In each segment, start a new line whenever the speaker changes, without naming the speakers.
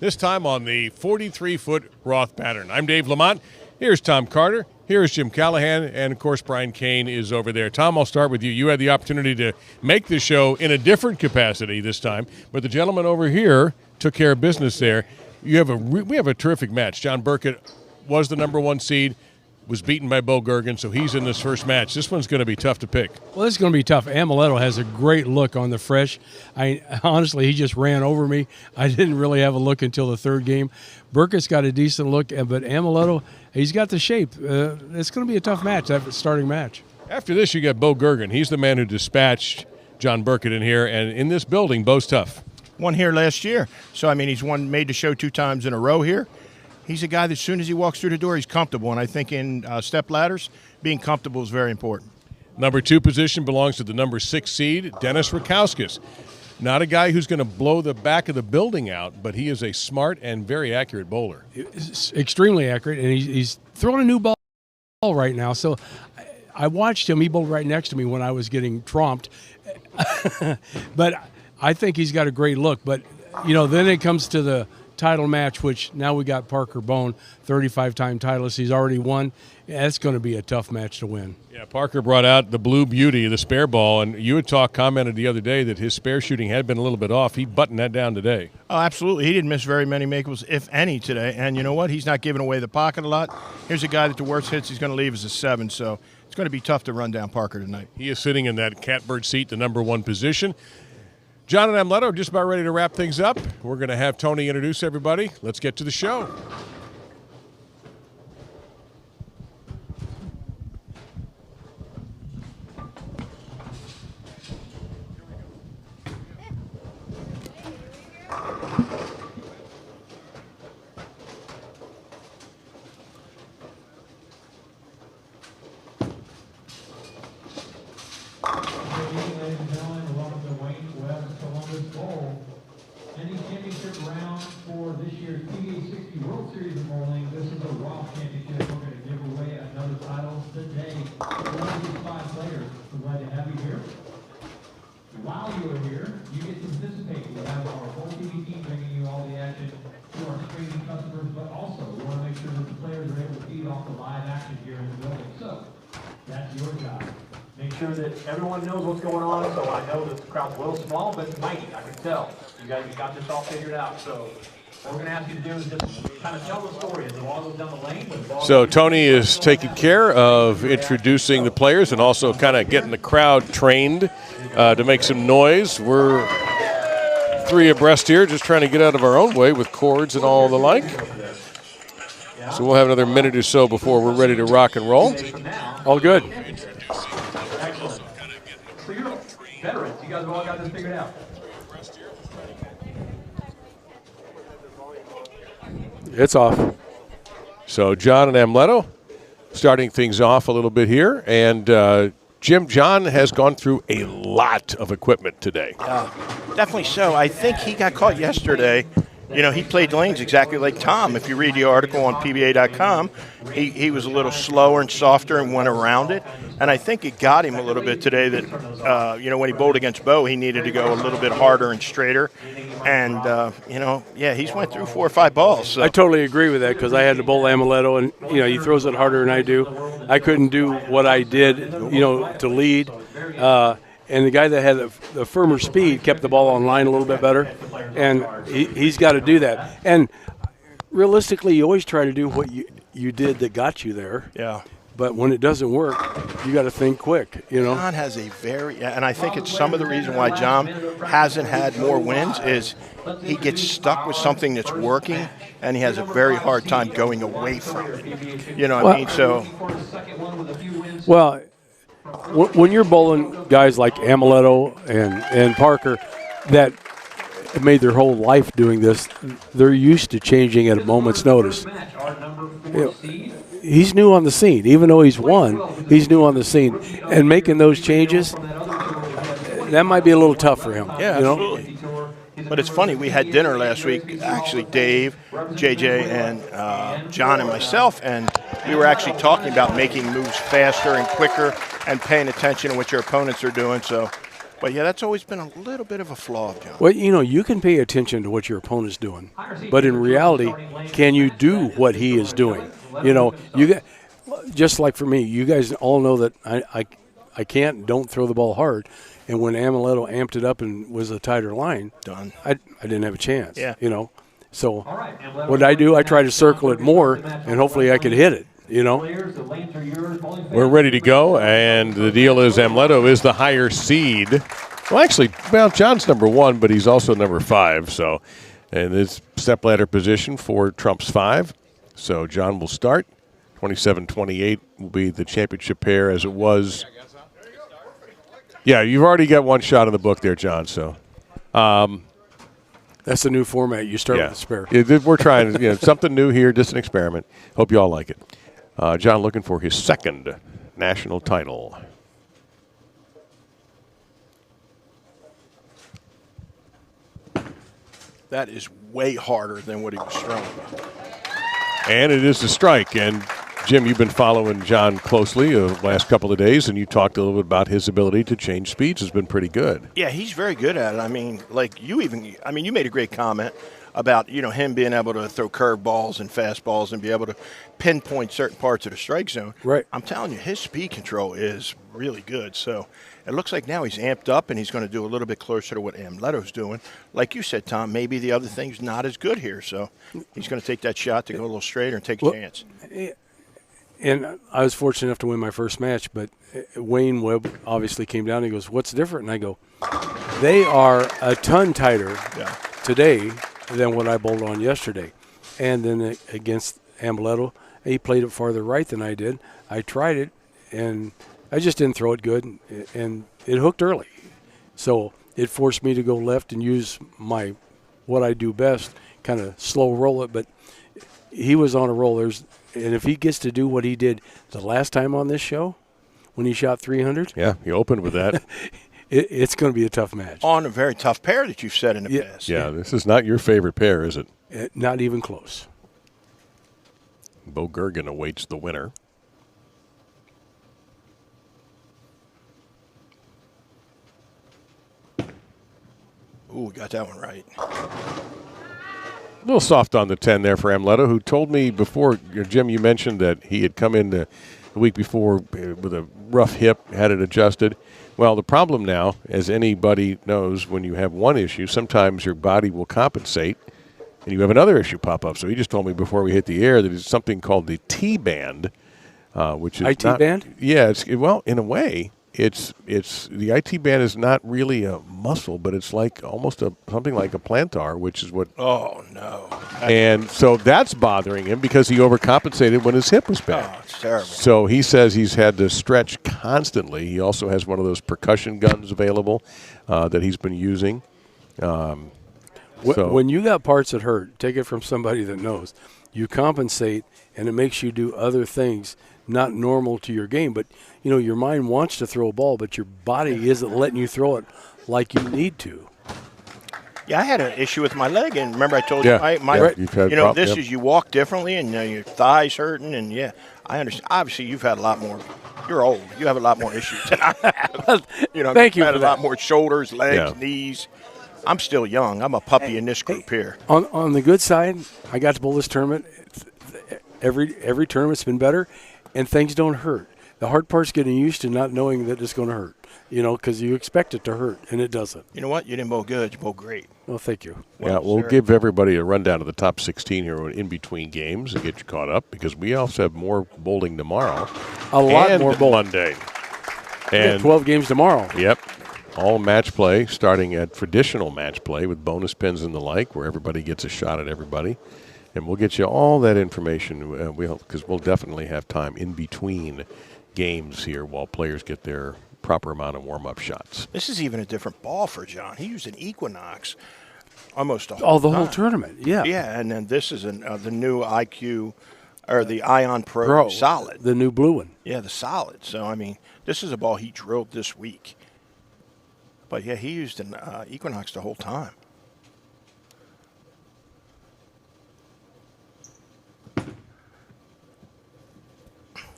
this time on the 43-foot Roth pattern. I'm Dave Lamont. Here's Tom Carter. Here's Jim Callahan. And, of course, Brian Kane is over there. Tom, I'll start with you. You had the opportunity to make the show in a different capacity this time, but the gentleman over here took care of business there. We have a terrific match. John Burkett was the number 1 seed, was beaten by Goergen, so he's in this first match. This one's going to be tough to pick.
Well, this is going to be tough. Amleto has a great look on the fresh. Honestly, he just ran over me. I didn't really have a look until the third game. Burkett's got a decent look, but Amleto, he's got the shape. It's going to be a tough match, that starting match.
After this, you got Goergen. He's the man who dispatched John Burkett in here, and in this building, Bo's tough.
Won here last year. So, I mean, he's made the show 2 times in a row here. He's a guy that as soon as he walks through the door, he's comfortable. And I think in step ladders, being comfortable is very important.
Number 2 position belongs to the number 6 seed, Dennis Rakauskas. Not a guy who's going to blow the back of the building out, but he is a smart and very accurate bowler.
It's extremely accurate, and he's throwing a new ball right now. So I watched him. He bowled right next to me when I was getting tromped. But I think he's got a great look. But, then it comes to the title match, which now we got Parker Bohn, 35-time titleist. He's already won. Yeah, it's going to be a tough match to win.
Yeah, Parker brought out the blue beauty, the spare ball, and you had commented the other day that his spare shooting had been a little bit off. He buttoned that down today.
Oh, absolutely. He didn't miss very many makeables, if any, today. And you know what? He's not giving away the pocket a lot. Here's a guy that the worst hits he's going to leave is a 7, so it's going to be tough to run down Parker tonight.
He is sitting in that catbird seat, the number 1 position. John and Amleto are just about ready to wrap things up. We're going to have Tony introduce everybody. Let's get to the show.
Ladies and gentlemen, welcome to Webb's Bowl. Any championship round for this year's PBA60 World Series of Bowling. This is a Roth Championship. We're going to give away another title today. One of these 5 players. We're glad to have you here. While you are here, you get to participate. We have our BowlTV team bringing you all the action to our trading customers, but also we want to make sure that the players are able to feed off the live action here in the building. So that's your job. Make sure that everyone knows what's going on. So I know that the crowd's a little small, but mighty. I can tell. You guys got this all figured out. So what we're going to ask you to do is just kind of tell the story as the ball goes down the lane.
So Tony is taking care of introducing the players and also kind of getting the crowd trained to make some noise. We're 3 abreast here, just trying to get out of our own way with cords and all the like. So we'll have another minute or so before we're ready to rock and roll. All good.
So you're veterans. You guys have all got this figured out.
It's off. So John and Amleto starting things off a little bit here. And John has gone through a lot of equipment today.
Definitely so. I think he got caught yesterday. He played lanes exactly like Tom. If you read the article on PBA.com, he was a little slower and softer and went around it. And I think it got him a little bit today that, when he bowled against Bo, he needed to go a little bit harder and straighter. And, he's went through 4 or 5 balls. So.
I totally agree with that because I had to bowl Amleto, and, he throws it harder than I do. I couldn't do what I did, to lead. And the guy that had the firmer speed kept the ball on line a little bit better, and he's got to do that. And realistically, you always try to do what you did that got you there.
Yeah.
But when it doesn't work, you got to think quick,
John has and I think it's some of the reason why John hasn't had more wins is he gets stuck with something that's working, and he has a very hard time going away from it. You know what I mean? So.
Well. When you're bowling guys like Amleto and Parker that made their whole life doing this, they're used to changing at a moment's notice. He's new on the scene. Even though he's won, he's new on the scene. And making those changes, that might be a little tough for him.
Yeah, absolutely. But it's funny, we had dinner last week, actually Dave, JJ, and John and myself, and we were actually talking about making moves faster and quicker and paying attention to what your opponents are doing. So But, yeah, that's always been a little bit of a flaw, John.
Well, you can pay attention to what your opponent's doing, but in reality, can you do what he is doing? You get just like for me. You guys all know that I don't throw the ball hard, and when Amleto amped it up and was a tighter line,
Done.
I didn't have a chance.
Yeah.
So what I do, I try to circle it more, and hopefully I could hit it.
We're ready to go, and the deal is Amleto is the higher seed. Well, actually, John's number 1, but he's also number 5. So, and it's stepladder position for Trump's 5. So John will start. 27-28 will be the championship pair as it was. Yeah, you've already got one shot in the book there, John. So.
That's the new format. You start with the spare.
We're trying something new here, just an experiment. Hope you all like it. John looking for his 2nd national title.
That is way harder than what he was throwing.
And it is a strike. And, Jim, you've been following John closely the last couple of days, and you talked a little bit about his ability to change speeds has been pretty good.
Yeah, he's very good at it. I mean, you made a great comment about, him being able to throw curve balls and fastballs and be able to pinpoint certain parts of the strike zone.
Right.
I'm telling you, his speed control is really good. So it looks like now he's amped up and he's going to do a little bit closer to what Amleto's doing. Like you said, Tom, maybe the other thing's not as good here. So he's going to take that shot to go a little straighter and take a chance.
And I was fortunate enough to win my first match, but Webb obviously came down and he goes, "What's different?" And I go, "They are a ton tighter today than what I bowled on yesterday." And then against Amleto, he played it farther right than I did. I tried it, and I just didn't throw it good, and it hooked early. So it forced me to go left and use what I do best, kind of slow roll it. But he was on a roll. And if he gets to do what he did the last time on this show, when he shot 300.
Yeah, he opened with that.
It's going to be a tough match.
On a very tough pair that you've said in the past.
Yeah, this is not your favorite pair, is it?
Not even close.
Goergen awaits the winner.
Ooh, got that one right.
A little soft on the 10 there for Amleto, who told me before, Jim, you mentioned that he had come in the week before with a rough hip, had it adjusted. Well, the problem now, as anybody knows, when you have one issue, sometimes your body will compensate, and you have another issue pop up. So he just told me before we hit the air that it's something called the T-band, which is
IT band?
Yeah, in a way, it's the IT band is not really a muscle, but it's like almost something like a plantar, which is what.
Oh no!
And so that's bothering him because he overcompensated when his hip was bad.
Oh, it's terrible.
So he says he's had to stretch constantly. He also has one of those percussion guns available that he's been using.
When you got parts that hurt, take it from somebody that knows. You compensate, and it makes you do other things not normal to your game. But, your mind wants to throw a ball, but your body isn't letting you throw it like you need to.
Yeah, I had an issue with my leg, and remember I told you, you walk differently, and your thighs hurting, and I understand. Obviously, you've had a lot more. You're old. You have a lot more issues than I have.
Thank you.
Had
for
a
that.
lot more shoulders, legs, knees. I'm still young. I'm a puppy in this group here.
On the good side, I got to bowl this tournament. Every tournament's been better, and things don't hurt. The hard part's getting used to not knowing that it's going to hurt, because you expect it to hurt, and it doesn't.
You know what? You didn't bowl good. You bowled great.
Well, thank you.
We'll give everybody a rundown of the top 16 here in between games and get you caught up because we also have more bowling tomorrow.
A lot more bowling.
Monday. And
12 games tomorrow.
Yep. All match play, starting at traditional match play with bonus pins and the like, where everybody gets a shot at everybody. And we'll get you all that information because we'll definitely have time in between games here while players get their proper amount of warm-up shots.
This is even a different ball for John. He used an Equinox almost the whole
whole tournament, yeah.
Yeah, and then this is the new IQ or the Ion Pro Solid.
The new blue one.
Yeah, the Solid. So, this is a ball he drilled this week. But, he used an Equinox the whole time.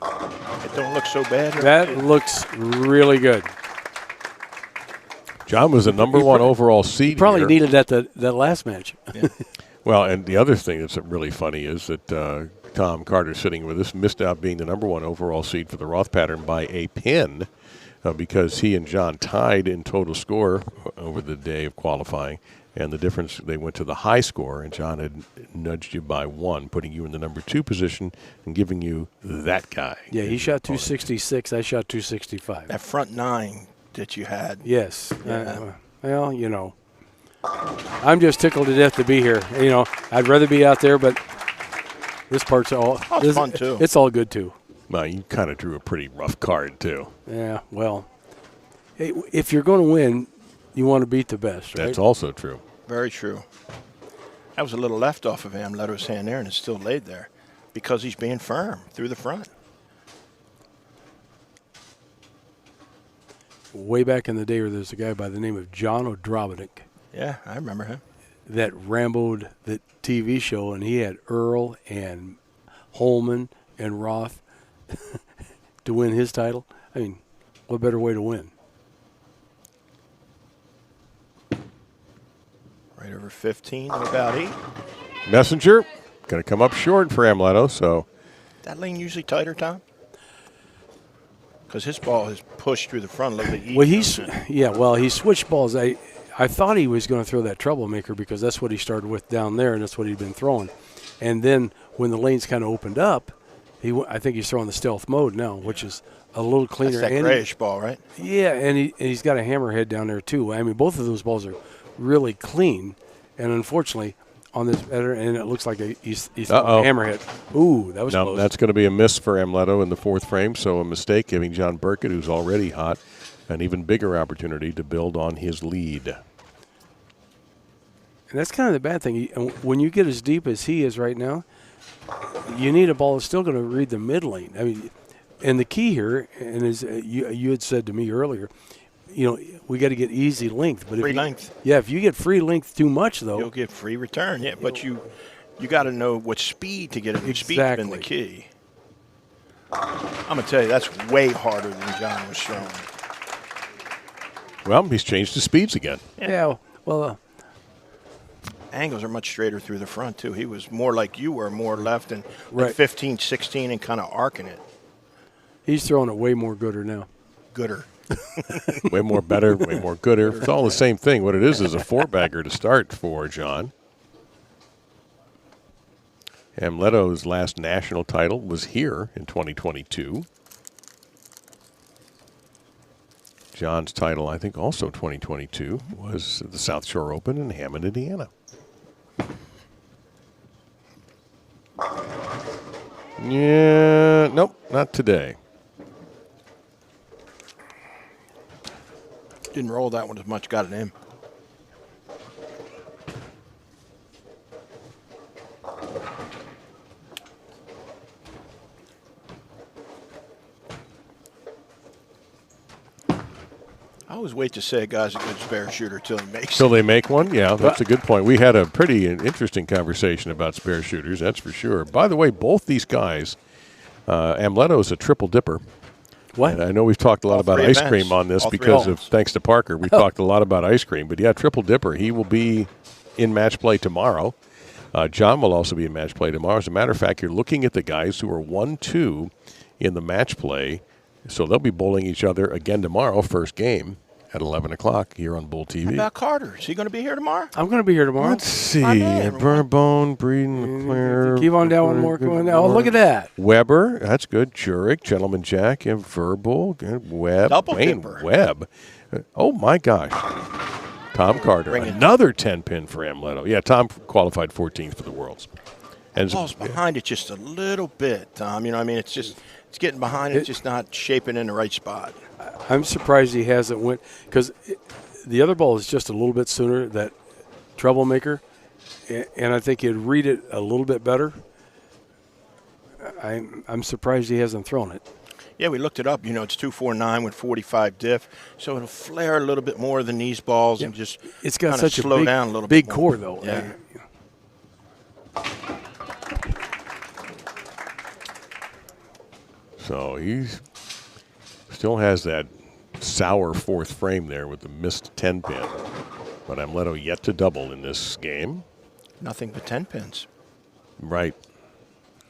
It don't look so bad.
That looks really good.
John was the number one overall seed.
Probably
here.
needed that last match.
Yeah.
Well, and the other thing that's really funny is that Tom Carter sitting with us missed out being the number one overall seed for the Roth pattern by a pin because he and John tied in total score over the day of qualifying. And the difference, they went to the high score, and John had nudged you by 1, putting you in the number 2 position and giving you that guy.
Yeah, he shot 266. I shot 265.
That front 9 that you had.
Yes.
Yeah.
Well, you know, I'm just tickled to death to be here. You know, I'd rather be out there, but this part's all
it's fun, too.
It's all good, too.
Well, you kind of drew a pretty rough card, too.
Yeah, well, hey, if you're going to win, you want to beat the best, right?
That's also true.
Very true. That was a little left off of Amleto's hand there, and it's still laid there because he's being firm through the front.
Way back in the day, there's a guy by the name of John O'Drobnik
Yeah, I remember him.
that rambled the TV show, and he had Earl and Holman and Roth to win his title. I mean, what better way to win?
Right over 15, about 8.
Messenger, going to come up short for Amleto, so.
That lane usually tighter, Tom? Because his ball is pushed through the front a little bit easier.
Well, he switched balls. I thought he was going to throw that troublemaker because that's what he started with down there, and that's what he'd been throwing. And then when the lanes kind of opened up, I think he's throwing the stealth mode now, which is a little cleaner.
That's that grayish ball, right?
Yeah, and he's got a hammerhead down there too. I mean, both of those balls are really clean, and unfortunately on this better, and it looks like he's throwing a hammerhead. Ooh, that was close.
That's going to be a miss for Amleto in the 4th frame, so a mistake giving John Burkett, who's already hot, an even bigger opportunity to build on his lead.
And that's kind of the bad thing. When you get as deep as he is right now, you need a ball that's still going to read the mid lane. I mean, and the key here, and as you had said to me earlier, you know, we got to get easy length. But
free length.
Yeah, if you get free length too much, though,
you'll get free return. Yeah, but you got to know what speed to get it.
Exactly.
Speed's been the key. I'm going to tell you, that's way harder than John was showing.
Well, he's changed his speeds again.
Yeah, well.
Angles are much straighter through the front, too. He was more like you were, more left and
right.
like 15, 16 and kind of arcing it.
He's throwing it way more gooder now.
Gooder.
Way more better, way more gooder. It's all the same thing. What it is a 4-bagger to start for John. Amleto's last national title was here in 2022. John's title, I think also 2022, was the South Shore Open in Hammond, Indiana. Yeah, nope, not today.
Didn't roll that one as much, got it in. I always wait to say a guy's a good spare shooter till he makes
Till they make one? Yeah, that's a good point. We had a pretty interesting conversation about spare shooters, that's for sure. By the way, both these guys, Amleto is a triple dipper.
What?
And I know we've talked a lot about ice cream on this because of, thanks to Parker, we've talked a lot about ice cream. But yeah, triple dipper. He will be in match play tomorrow. John will also be in match play tomorrow. As a matter of fact, you're looking at the guys who are 1-2 in the match play. So they'll be bowling each other again tomorrow, first game at 11 o'clock here on BowlTV.
How about Carter? Is he going to be here tomorrow?
I'm going to be here tomorrow.
Let's see. Bohn, Breeden, McClure.
Keep on down one more. Come on down. Oh, look at that.
Weber, that's good. Jurek, Gentleman Jack, and Verbal, Webb.
Double
Wayne
dipper.
Webb. Oh, my gosh. Tom Carter. Another 10-pin for Amleto. Yeah, Tom qualified 14th for the Worlds.
And the ball's behind it just a little bit, Tom. You know, I mean, it's getting behind it, just not shaping in the right spot.
I'm surprised he hasn't went because the other ball is just a little bit sooner, that troublemaker, and I think he'd read it a little bit better. I'm surprised he hasn't thrown it.
Yeah, we looked it up. You know, it's 249 with 45 diff, so it'll flare a little bit more than these balls and just
it's got such
slow
a
down a little
big
bit
core though.
Yeah.
So he still has that sour fourth frame there with the missed 10-pin. But Amleto yet to double in this game.
Nothing but 10 pins
Right.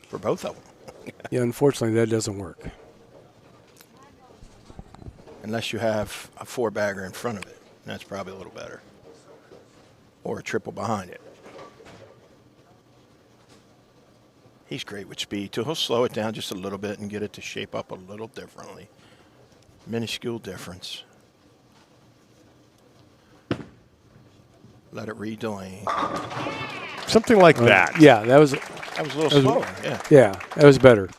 for both of them.
Yeah, unfortunately, that doesn't work.
Unless you have a 4-bagger in front of it. That's probably a little better. Or a triple behind it. He's great with speed, too. He'll slow it down just a little bit and get it to shape up a little differently. Minuscule difference. Let it read the lane.
Something like that.
Yeah, that was
That was a little slower, yeah.
Yeah, that was better.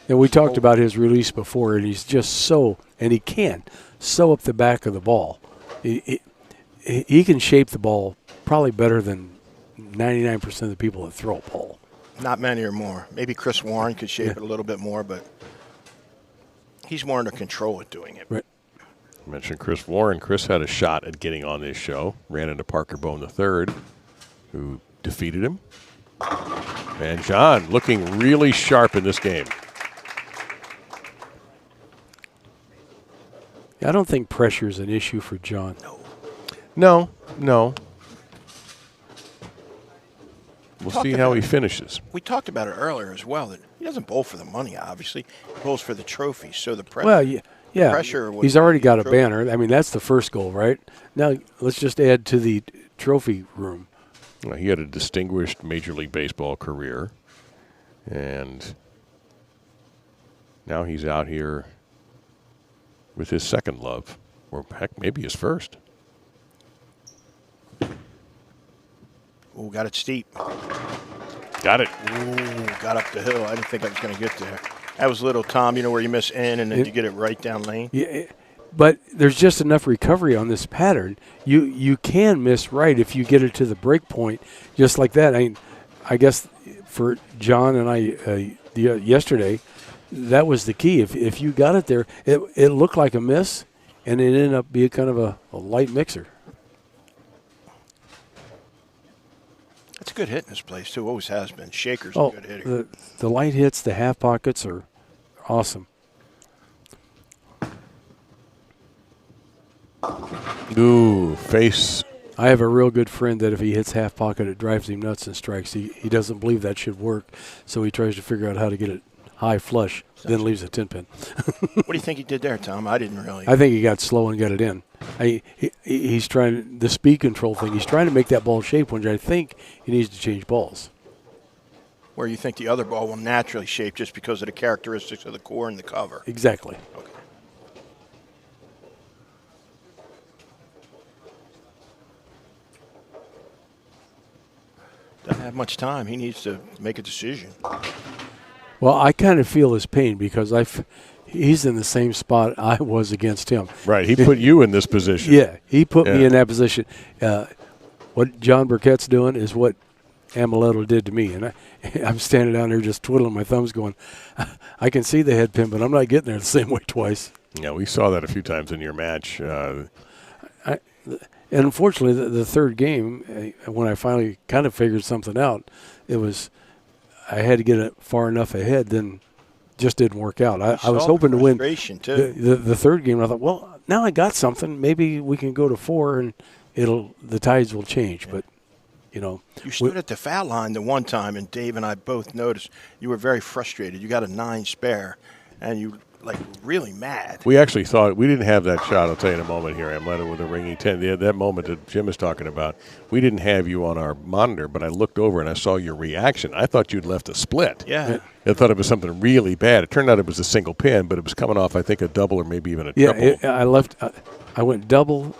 And we talked about his release before, and he's just so, and he can sew up the back of the ball. He can shape the ball probably better than 99% of the people that throw a ball.
Not many or more. Maybe Chris Warren could shape it a little bit more, but he's more under control at doing it.
Right.
I mentioned Chris Warren. Chris had a shot at getting on this show. Ran into Parker Bohn III, who defeated him. And John looking really sharp in this game.
I don't think pressure is an issue for John.
No. We'll see how he finishes.
We talked about it earlier as well, that he doesn't bowl for the money, obviously. He bowls for the trophy, so the pressure.
Well, yeah.
Pressure was
He's already got a
trophy.
banner. I mean, that's the first goal, right? Now, let's just add to the trophy room.
Well, he had a distinguished Major League Baseball career. And now he's out here with his second love, or heck, maybe his first.
Ooh, got it steep.
Got it.
Ooh, got up the hill. I didn't think I was going to get there. That was little Tom, where you miss in and then you get it right down lane.
Yeah, but there's just enough recovery on this pattern. You can miss right if you get it to the break point, just like that. I guess for John and I yesterday, that was the key. If you got it there, it looked like a miss, and it ended up being kind of a light mixer.
That's a good hit in this place, too. Always has been. Shaker's a good hitter.
The light hits, the half pockets are awesome.
Ooh, face.
I have a real good friend that if he hits half pocket, it drives him nuts and strikes. He doesn't believe that should work, so he tries to figure out how to get it high flush, then leaves a 10-pin.
What do you think he did there, Tom? I didn't really.
I think he got slow and got it in. He's trying the speed control thing. He's trying to make that ball shape, which I think he needs to change balls.
Where you think the other ball will naturally shape just because of the characteristics of the core and the cover.
Exactly.
Okay. Doesn't have much time. He needs to make a decision.
Well, I kind of feel his pain because he's in the same spot I was against him.
Right, he put you in this position.
Yeah, he put me in that position. What John Burkett's doing is what Amleto did to me, and I'm standing down there just twiddling my thumbs going, I can see the head pin, but I'm not getting there the same way twice.
Yeah, we saw that a few times in your match.
And unfortunately, the third game, when I finally kind of figured something out, I had to get it far enough ahead, then just didn't work out. I was hoping to win the third game. And I thought, well, now I got something. Maybe we can go to 4 and the tides will change. Yeah. But,
You stood at the foul line the one time, and Dave and I both noticed you were very frustrated. You got a 9 spare, and you really mad.
We actually thought we didn't have that shot. I'll tell you in a moment here. Amleto with a ringing 10. That moment that Jim is talking about, we didn't have you on our monitor, but I looked over and I saw your reaction. I thought you'd left a split.
Yeah.
I thought it was something really bad. It turned out it was a single pin, but it was coming off, I think, a double or maybe even a triple.
Yeah, I went double,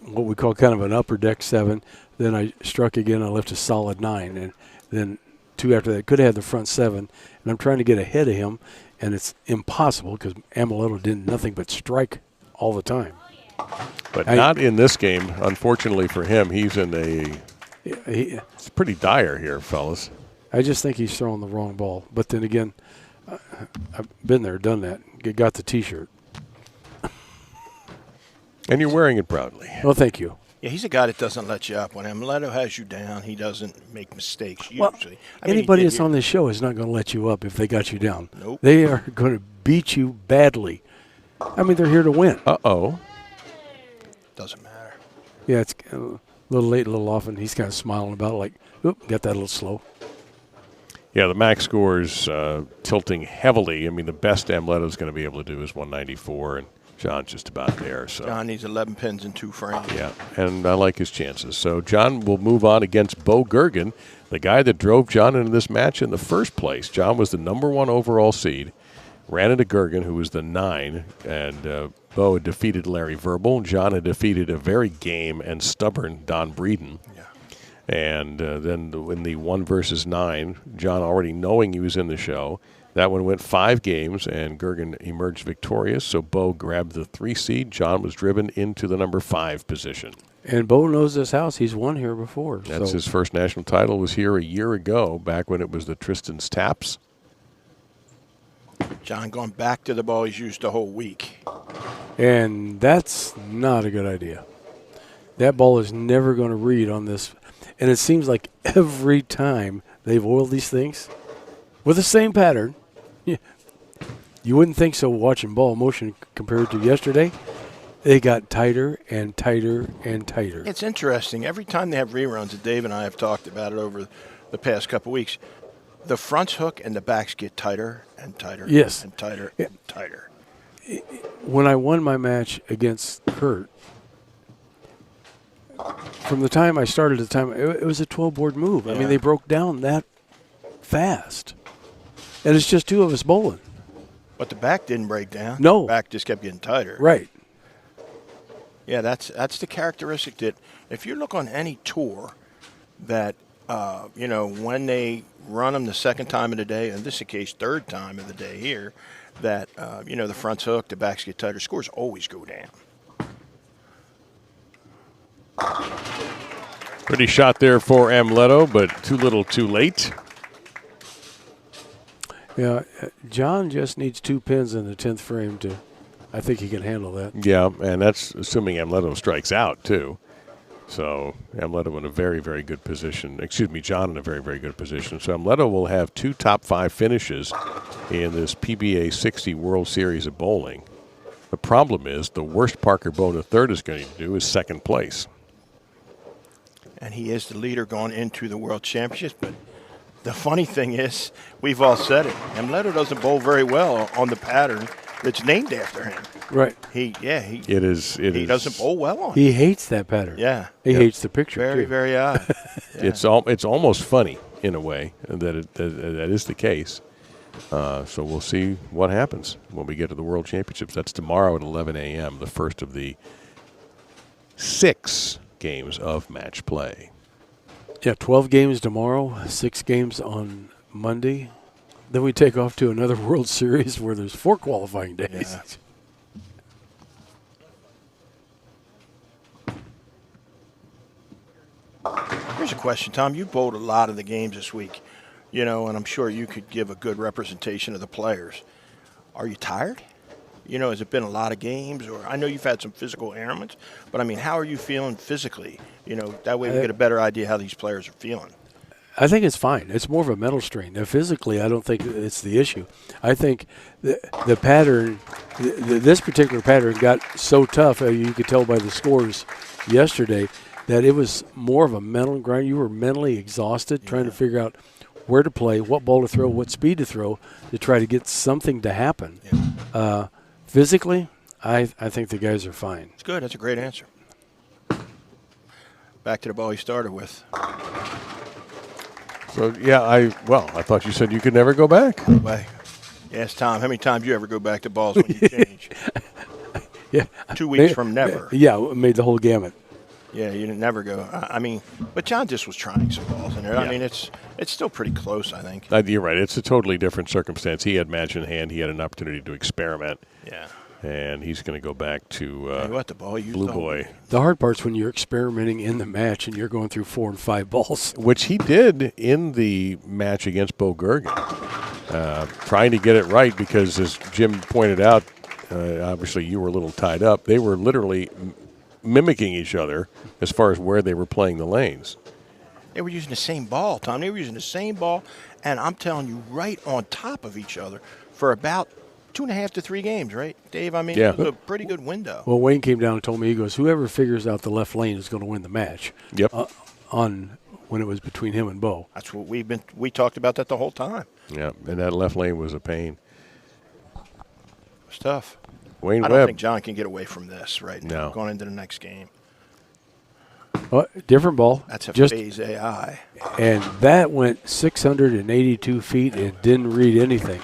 what we call kind of an upper deck 7. Then I struck again. I left a solid 9, and then 2 after that. Could have had the front 7, and I'm trying to get ahead of him. And it's impossible because Amleto did nothing but strike all the time.
But not in this game. Unfortunately for him, he's in it's pretty dire here, fellas.
I just think he's throwing the wrong ball. But then again, I've been there, done that. Got the T-shirt.
And you're wearing it proudly.
Well, thank you.
Yeah, he's a guy that doesn't let you up. When Amleto has you down, he doesn't make mistakes usually.
Well, anybody that's on this show is not going to let you up if they got you down.
Nope.
They are going to beat you badly. I mean, they're here to win.
Uh-oh.
Doesn't matter.
Yeah, it's a little late, a little off, and he's kind of smiling about it like, oop, got that a little slow.
Yeah, the max score is tilting heavily. I mean, the best Amleto's going to be able to do is 194, and John's just about there. So
John needs 11 pins in 2 frames.
yeah, and I like his chances. So John will move on against Bo Goergen, the guy that drove John into this match in the first place. John was the #1 overall seed, ran into Goergen, who was the 9, and Bo had defeated Larry Verbal. John had defeated a very game and stubborn Don Breeden.
Yeah.
And then in the 1 versus 9, John already knowing he was in the show, that one went 5 games, and Goergen emerged victorious. So Bo grabbed the 3 seed. John was driven into the number 5 position.
And Bo knows this house. He's won here before.
That's his first national title. Was here a year ago, back when it was the Tristan's Taps.
John going back to the ball he's used the whole week.
And that's not a good idea. That ball is never going to read on this. And it seems like every time they've oiled these things with the same pattern, you wouldn't think so watching ball motion compared to yesterday. They got tighter and tighter and tighter.
It's interesting. Every time they have reruns, and Dave and I have talked about it over the past couple weeks, the fronts hook and the backs get tighter and tighter.
Yes.
And tighter and tighter.
When I won my match against Kurt, from the time I started to the time, it was a 12-board move. I mean, they broke down that fast. And it's just 2 of us bowling.
But the back didn't break down.
No.
The back just kept getting tighter.
Right.
Yeah, that's the characteristic that if you look on any tour that, when they run them the second time of the day, and this is the case, third time of the day here, that, the front's hook, the backs get tighter, scores always go down.
Pretty shot there for Amleto, but too little too late.
Yeah, John just needs 2 pins in the 10th frame to, I think he can handle that.
Yeah, and that's assuming Amleto strikes out, too. So Amleto in a very, very good position. Excuse me, John in a very, very good position. So Amleto will have 2 top 5 finishes in this PBA60 World Series of Bowling. The problem is the worst Parker Bohn III is going to do is second place.
And he is the leader going into the World Championships. But the funny thing is, we've all said it, Amleto doesn't bowl very well on the pattern that's named after him.
Right.
He doesn't bowl well on it.
He hates that pattern.
Yeah.
He hates the picture,
Very,
too.
very odd. Yeah.
It's almost funny in a way that that is the case. So we'll see what happens when we get to the World Championships. That's tomorrow at 11 a.m., the first of the 6 games of match play.
Yeah, 12 games tomorrow, 6 games on Monday. Then we take off to another World Series where there's 4 qualifying days.
Yeah. Here's a question, Tom. You bowled a lot of the games this week, and I'm sure you could give a good representation of the players. Are you tired? Has it been a lot of games? Or I know you've had some physical ailments, but, how are you feeling physically? That way we get a better idea how these players are feeling.
I think it's fine. It's more of a mental strain. Now, physically, I don't think it's the issue. I think the pattern, this particular pattern got so tough, you could tell by the scores yesterday, that it was more of a mental grind. You were mentally exhausted trying to figure out where to play, what ball to throw, what speed to throw to try to get something to happen. Yeah. Physically, I think the guys are fine.
It's good. That's a great answer. Back to the ball he started with.
So, yeah, I thought you said you could never go back.
Yes, Tom, how many times you ever go back to balls when you change?
Yeah.
2 weeks from never.
Yeah, made the whole gamut.
Yeah, you didn't never go. But John just was trying some balls in there.
Yeah.
It's still pretty close, I think.
You're right. It's a totally different circumstance. He had match in hand. He had an opportunity to experiment.
Yeah.
And he's going to go back to
the ball
Blue Boy.
The hard part's when you're experimenting in the match and you're going through 4 and 5 balls.
Which he did in the match against Bo Goergen. Trying to get it right because, as Jim pointed out, obviously you were a little tied up. They were literally mimicking each other as far as where they were playing the lanes.
They were using the same ball, Tom. They were using the same ball, and I'm telling you, right on top of each other for about 2.5 to 3 games, right, Dave? I mean,
Yeah.
it was a pretty good window.
Well, Wayne came down and told me, he goes, whoever figures out the left lane is going to win the match.
Yep.
On when it was between him and Bo.
That's what we talked about that the whole time.
Yeah, and that left lane was a pain.
It's tough.
Wayne
I don't
Webb.
think John can get away from this right now.
No.
Going into the next game.
Different ball.
That's a
just
phase AI.
And that went 682 feet and didn't read anything.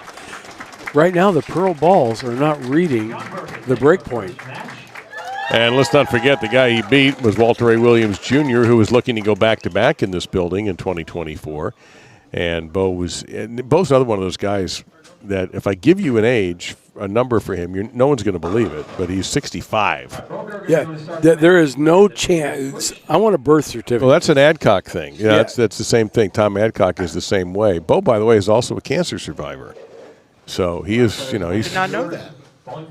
Right now, the Pearl balls are not reading the break point.
And let's not forget the guy he beat was Walter A. Williams Jr., who was looking to go back-to-back in this building in 2024. And Bo's another one of those guys that if I give you a number for him, no one's going to believe it, but he's 65.
Yeah, there is no chance. I want a birth certificate.
Well, that's an Adcock thing. Yeah,
Yeah.
That's the same thing. Tom Adcock is the same way. Bo, by the way, is also a cancer survivor. So he is, he's.
Did not know that.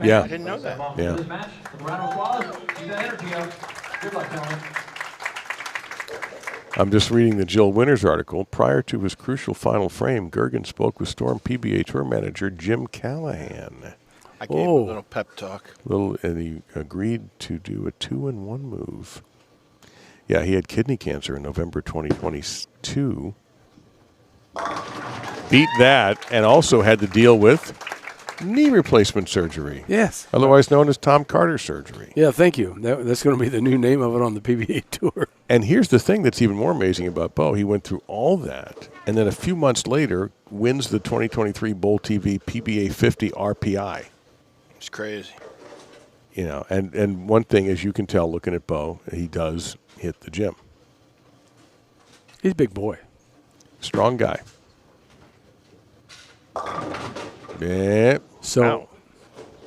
Yeah.
I didn't know that.
Yeah.
This match, with a round of applause, keep that energy up. Good luck, gentlemen.
I'm just reading the Jill Winters article. Prior to his crucial final frame, Goergen spoke with Storm PBA Tour manager Jim Callahan.
I gave him a little pep talk.
And he agreed to do a 2-in-1 move. Yeah, he had kidney cancer in November 2022. Beat that and also had to deal with knee replacement surgery.
Yes.
Otherwise known as Tom Carter surgery.
Yeah, thank you. That's going to be the new name of it on the PBA Tour.
And here's the thing that's even more amazing about Bo. He went through all that, and then a few months later wins the 2023 BowlTV PBA60 RPI.
It's crazy.
And one thing, as you can tell looking at Bo, he does hit the gym.
He's a big boy.
Strong guy. Yeah.
So
Ow.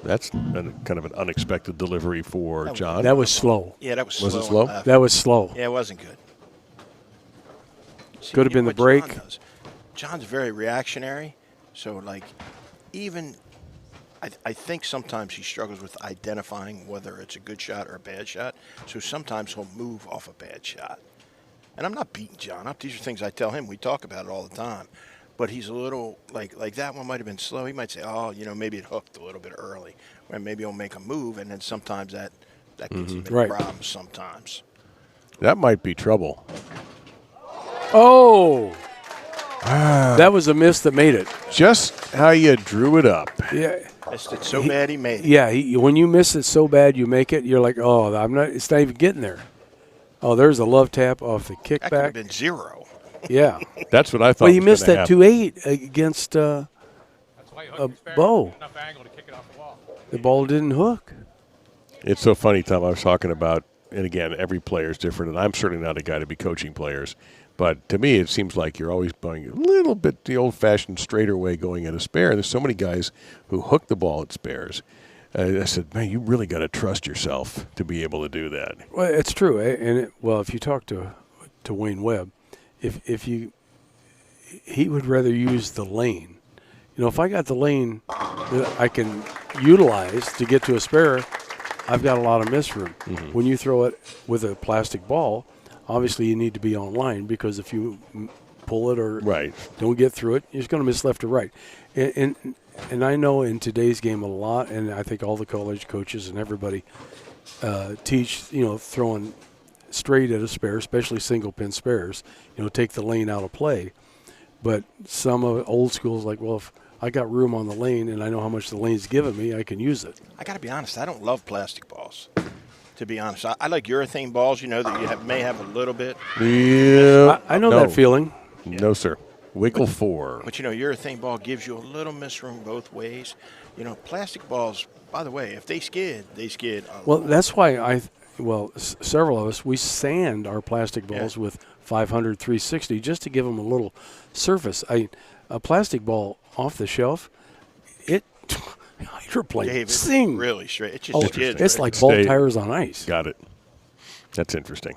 That's kind of an unexpected delivery for John.
that was slow.
Yeah, that was
Was
slow.
it slow?
on left.
That was slow.
Yeah, it wasn't good. See,
Could have been the
what
break.
John does, John's very reactionary. So, even I think sometimes he struggles with identifying whether it's a good shot or a bad shot. So sometimes he'll move off a bad shot. And I'm not beating John up. These are things I tell him. We talk about it all the time. But he's a little, like that one might have been slow. He might say, maybe it hooked a little bit early. Or maybe he'll make a move, and then sometimes that gets him in
Right.
problems sometimes.
That might be trouble.
Oh! That was a miss that made it.
Just how you drew it up.
Yeah.
Missed it so bad he made it.
Yeah, when you miss it so bad you make it, you're like, it's not even getting there. Oh, there's a love tap off the
That could have
kickback.
been 0.
Yeah.
That's what I thought.
Well, he
was
missed
gonna
that
happen.
2-8 against Bo. The ball didn't hook.
It's so funny, Tom. I was talking about, and again, every player is different, and I'm certainly not a guy to be coaching players. But to me, it seems like you're always going a little bit the old-fashioned straighter way going at a spare. There's so many guys who hook the ball at spares. I said, man, you really got to trust yourself to be able to do that.
Well, it's true. If you talk to Wayne Webb, he would rather use the lane. If I got the lane that I can utilize to get to a spare, I've got a lot of miss room.
Mm-hmm.
When you throw it with a plastic ball, obviously you need to be on line because if you pull it or don't get through it, you're just going to miss left or right. And I know in today's game a lot, and I think all the college coaches and everybody teach, throwing straight at a spare, especially single pin spares, take the lane out of play. But some of old schools like, well, if I got room on the lane and I know how much the lane's giving me, I can use it.
I got to be honest, I don't love plastic balls. To be honest, I like urethane balls, that you may have a little bit.
Yeah.
I know that feeling.
No, sir. Wiggle 4.
But, urethane ball gives you a little miss room both ways. Plastic balls, by the way, if they skid, they skid.
Well, that's why several of us, we sand our plastic balls with 500, 360 just to give them a little surface. A plastic ball off the shelf, hydroplane,
Dave, it's
sing.
really straight. It just skids.
It's
right?
like ball tires on ice.
Got it. That's interesting.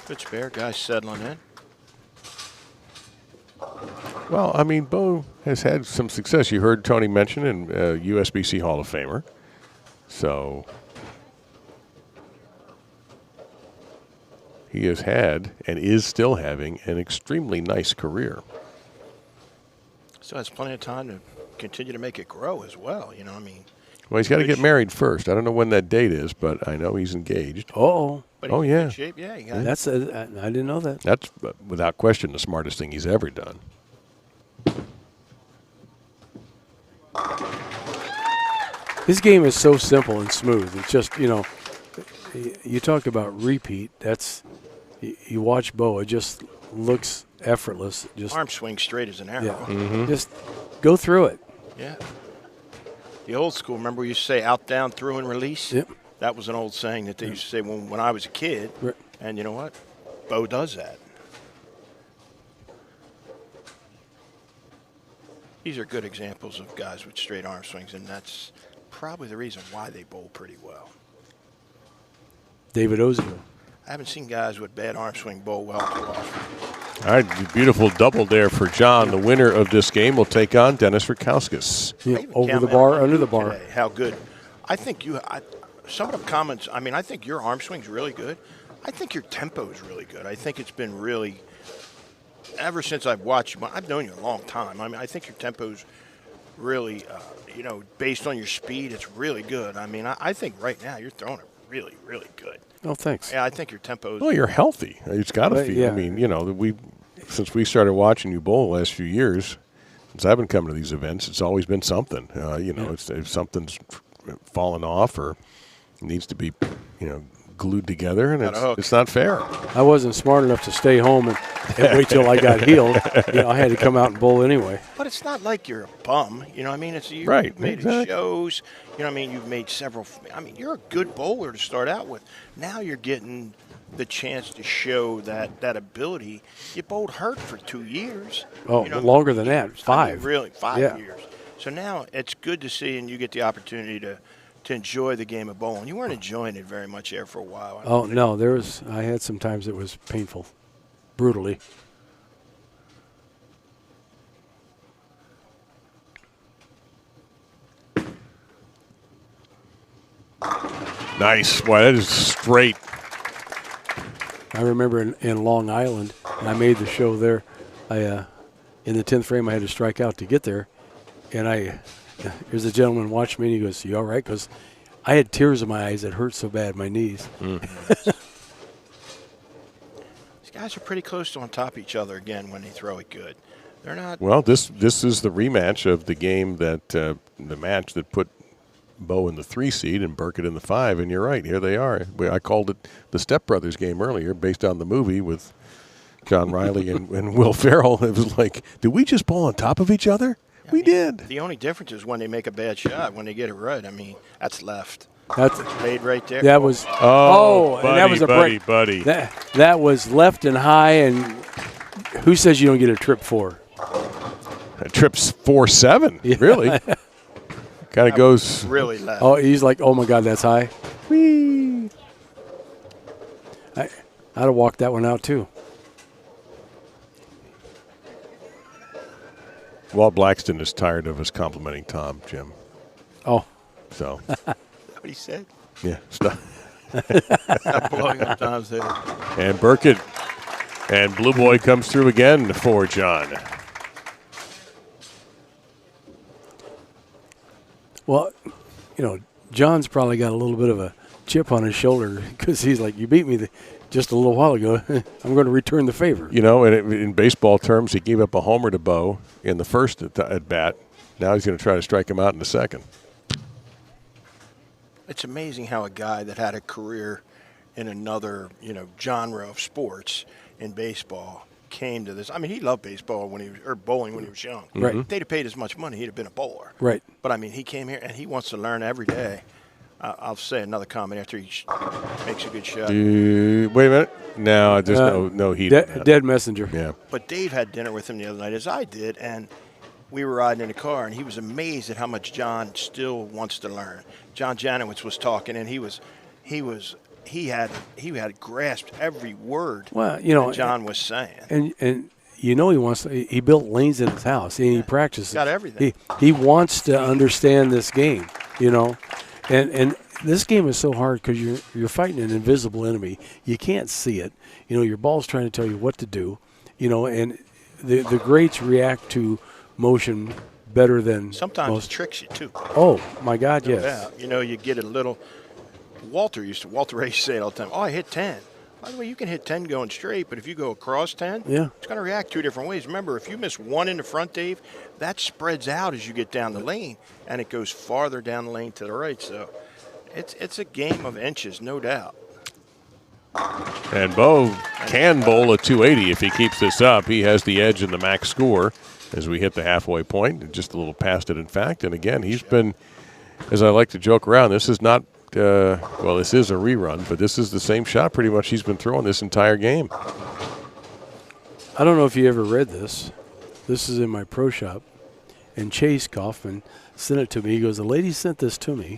Good spare, guys settling in.
Well, Bo has had some success. You heard Tony mention in USBC Hall of Famer. So he has had and is still having an extremely nice career.
Still has plenty of time to continue to make it grow as well. You know, I mean.
Well, he's got to get married first. I don't know when that date is, but I know he's engaged.
Oh.
But
Oh,
he's in
yeah.
good shape. Yeah, he got
That's I didn't know that.
That's, without question, the smartest thing he's ever done.
His game is so simple and smooth. It's just, you know, you talk about repeat. That's, you watch Bo, it just looks effortless. Just
arm swing straight as an arrow.
yeah. Just go through it.
Yeah. The old school, remember we used to say out, down, through, and release?
Yep.
That was an old saying that they used to say when I was a kid.
Right.
And you know what? Bo does that. These are good examples of guys with straight arm swings, and that's probably the reason why they bowl pretty well.
David Ozio.
I haven't seen guys with bad arm swing bowl well too often.
All right, beautiful double there for John. The winner of this game will take on Dennis Rakauskas.
Yeah,
Even
over the
comment
bar,
on
under
you
the bar.
today, how good. I think some of the comments, I mean, I think your arm swing's really good. I think your tempo is really good. I think it's been really, ever since I've watched you, I've known you a long time. I mean, I think your tempo's really, you know, based on your speed, it's really good. I mean, I think right now you're throwing it really, really good.
Oh, thanks.
Yeah, I think your tempo's.
Well, you're healthy. It's got to
Right,
feel.
yeah.
I mean, you know, since we started watching you bowl the last few years, since I've been coming to these events, it's always been something. You know, if something's fallen off or needs to be, you know, glued together, and it's not fair.
I wasn't smart enough to stay home and wait till I got healed. You know, I had to come out and bowl anyway.
But it's not like you're a bum. You know what I mean?
Right,
You've made shows. You know what I mean? You've made several. I mean, you're a good bowler to start out with. Now you're getting the chance to show that ability. You bowled hurt for 2 years.
Oh,
you know,
longer than that, 5.
I mean, really, 5
Yeah.
years. So now it's good to see, and you get the opportunity to enjoy the game of bowling. You weren't enjoying it very much there for a while.
Oh, no, I had some times it was painful, brutally.
Nice. Boy, that is straight.
I remember in Long Island, and I made the show there. In the 10th frame, I had to strike out to get there. And here's a gentleman watching me, and he goes, "You all right?" Because I had tears in my eyes. It hurt so bad, my knees.
These guys are pretty close to on top of each other again when they throw it good. They're not.
Well, this is the rematch of the game that the match that put Bo in the 3 seed and Burkett in the 5, and you're right. Here they are. I called it the Step Brothers game earlier, based on the movie with John Riley and Will Ferrell. It was like, did we just bowl on top of each other? We did.
The only difference is when they make a bad shot. When they get it right, I mean, that's left.
That's
Laid right there.
that was
buddy,
and that was a break.
buddy.
That was left and high, and who says you don't get a trip 4?
A trip's 4-7, really. Kind of goes.
Really left.
Oh, he's like, oh my God, that's high. Whee! I'd have walked that one out too.
Walt Blackston is tired of us complimenting Tom, Jim.
Oh,
So,
Is that what he said?
yeah. Stop.
Stop blowing up Tom's head.
And Burkett and Blue Boy comes through again for John.
well, you know, John's probably got a little bit of a chip on his shoulder because he's like, you beat me just a little while ago. I'm going to return the favor.
You know, and in baseball terms, he gave up a homer to Bo in the first at bat. Now he's going to try to strike him out in the second.
It's amazing how a guy that had a career in another, genre of sports in baseball came to this. I mean, he loved baseball or bowling when he was young.
Right.
If they'd have paid as much money, he'd have been a bowler.
Right.
But I mean, he came here and he wants to learn every day. I'll say another comment after he makes a good shot.
Wait a minute. No, there's no heat. on that.
Dead messenger.
Yeah.
But Dave had dinner with him the other night, as I did, and we were riding in the car, and he was amazed at how much John still wants to learn. John Janowitz was talking, and he had grasped every word
Well,
that John was saying.
And he wants to, he built lanes in his house and he practices.
Got everything.
He wants to understand this game, and this game is so hard because you're fighting an invisible enemy. You can't see it. Your ball's trying to tell you what to do. And the greats react to motion better than
Sometimes
most.
it tricks you too.
Oh my God, yes.
Yeah, you get a little. Walter Ray used to say it all the time. Oh, I hit 10. By the way, you can hit 10 going straight, but if you go across 10, it's going to react 2 different ways. Remember, if you miss 1 in the front, Dave, that spreads out as you get down the lane, and it goes farther down the lane to the right. So it's a game of inches, no doubt.
And Bo can bowl a 280 if he keeps this up. He has the edge in the max score as we hit the halfway point, just a little past it, in fact. And again, he's been, as I like to joke around, this is not, this is a rerun, but this is the same shot pretty much he's been throwing this entire game.
I don't know if you ever read this. This is in my pro shop. And Chase Kaufman sent it to me. He goes, the lady sent this to me.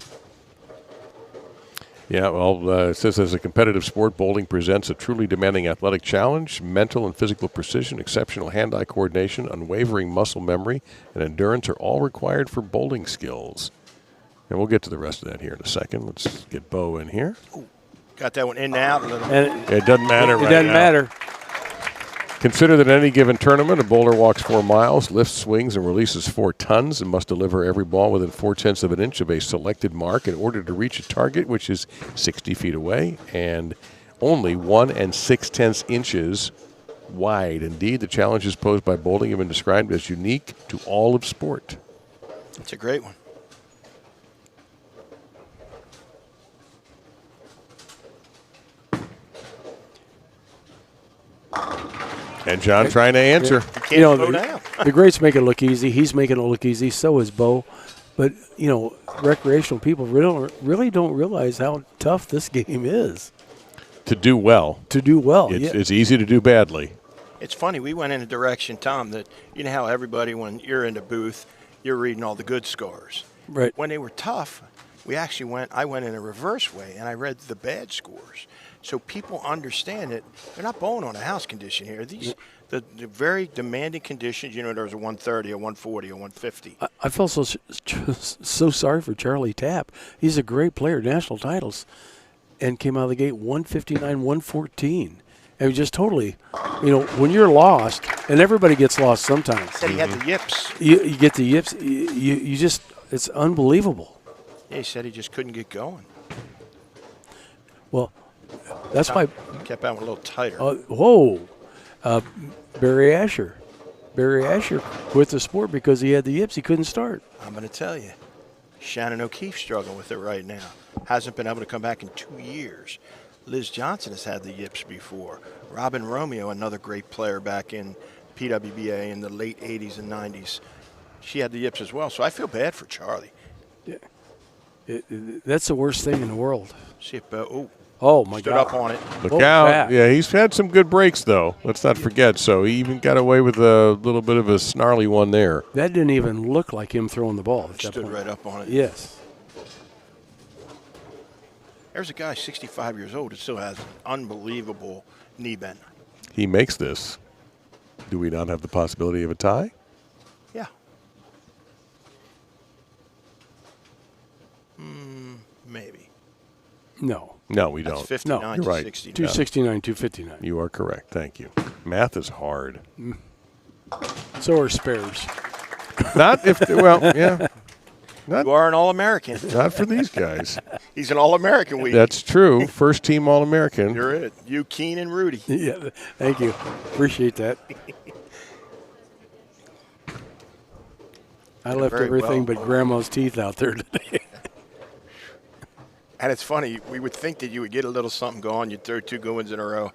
Yeah, well, it says as a competitive sport, bowling presents a truly demanding athletic challenge. Mental and physical precision, exceptional hand-eye coordination, unwavering muscle memory, and endurance are all required for bowling skills. And we'll get to the rest of that here in a second. Let's get Bo in here.
Ooh, got that one in and out.
And
it doesn't matter right now.
It doesn't matter.
Consider that in any given tournament, a bowler walks 4 miles, lifts, swings, and releases 4 tons, and must deliver every ball within 4/10 of an inch of a selected mark in order to reach a target which is 60 feet away and only 1 6/10 inches wide. Indeed, the challenges posed by bowling have been described as unique to all of sport.
That's a great one.
And John trying to answer.
The greats make it look easy. He's making it look easy. So is Bo. But, recreational people really don't realize how tough this game is.
To do well.
It's
easy to do badly.
It's funny. We went in a direction, Tom, that you know how everybody, when you're in the booth, you're reading all the good scores.
Right.
When they were tough, I went in a reverse way, and I read the bad scores. So people understand it. They're not bowling on a house condition here. The very demanding conditions, there was a 130, a 140, a 150.
I felt so sorry for Charlie Tapp. He's a great player, national titles, and came out of the gate 159, 114. And just totally, when you're lost, and everybody gets lost sometimes.
Said he had the yips.
You get the yips. You just, it's unbelievable.
Yeah, he said he just couldn't get going.
Well, that's why.
Kept out a little tighter.
Barry Asher. Barry Asher quit the sport because he had the yips. He couldn't start.
I'm going to tell you, Shannon O'Keefe's struggling with it right now. Hasn't been able to come back in 2 years. Liz Johnson has had the yips before. Robin Romeo, another great player back in PWBA in the late 80s and 90s. She had the yips as well. So I feel bad for Charlie.
Yeah. That's the worst thing in the world.
See if
Oh, my
stood
God.
up on it.
Look out. Yeah, he's had some good breaks, though. Let's not forget. So he even got away with a little bit of a snarly one there.
That didn't even look like him throwing the ball.
Stood right up on it.
Yes.
There's a guy 65 years old that still has an unbelievable knee bend.
He makes this. Do we not have the possibility of a tie?
Yeah. Maybe.
No.
No, we don't.
That's 59
No,
to
you're right.
69.
269, 259.
You are correct. Thank you. Math is hard.
So are spares.
Not if, yeah.
You are an All-American.
Not for these guys.
He's an All-American week.
That's true. First team All-American.
You're it. You, Keen, and Rudy.
Yeah, thank you. Appreciate that. I left
very
everything
well.
but Grandma's teeth out there today.
And it's funny, we would think that you would get a little something going. You'd throw 2 good ones in a row.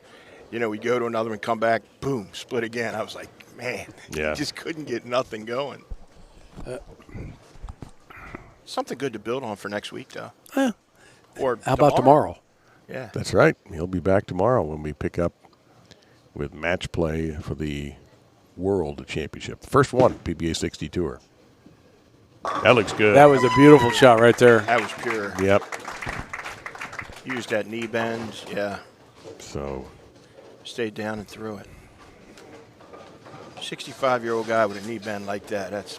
We'd go to another one, come back, boom, split again. I was like, man, you just couldn't get nothing going. Something good to build on for next week, though. Or
How about tomorrow?
Yeah.
That's right. He'll be back tomorrow when we pick up with match play for the World Championship. The first one, PBA60 Tour. That looks good.
That was a beautiful shot right there.
That was pure.
Yep.
Used that knee bend, yeah.
So.
Stayed down and threw it. 65-year-old guy with a knee bend like that, that's.